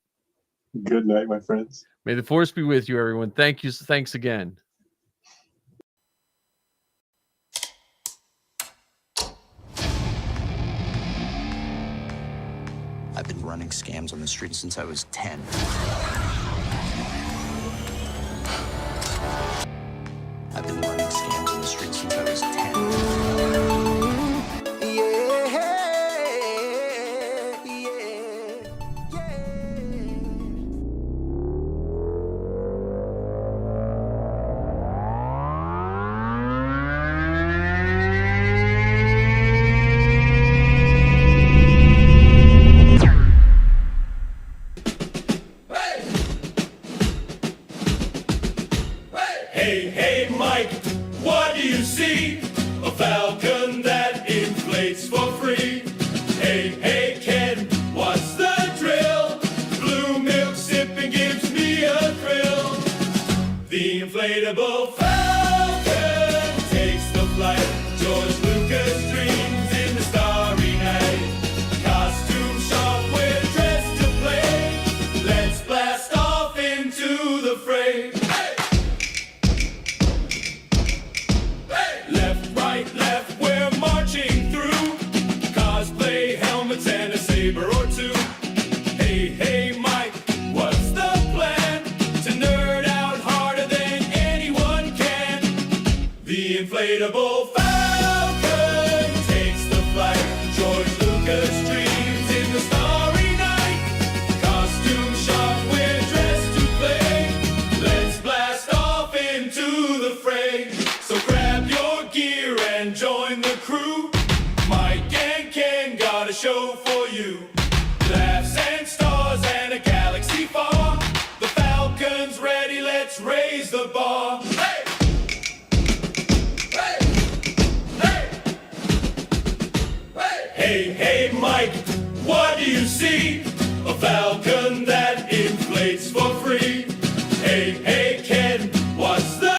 Good night, my friends. May the force be with you, everyone. Thank you. Thanks again. I've been running scams on the street since I was 10. I've been running scams on the street since I was 10. Hey, Mike, what do you see? A Falcon that inflates for free. Hey, Ken, what's the drill? Blue milk sipping gives me a thrill. The inflatable Falcon takes the flight. George Lucas dreams in the starry night. Costume shop, we're dressed to play. Let's blast off into the fray. Left, we're marching through. Cosplay helmets and a saber or two. Hey, Mike, what's the plan? To nerd out harder than anyone can. The inflatable Falcon takes the flight. George Lucas dreams in the starry night. Costume shop, we're dressed to play. Let's blast off into the fray. So grab your gear and join the crew. Mike and Ken got a show for you. Laughs and stars and a galaxy far. The Falcon's ready, let's raise the bar. Hey, Mike, what do you see? A Falcon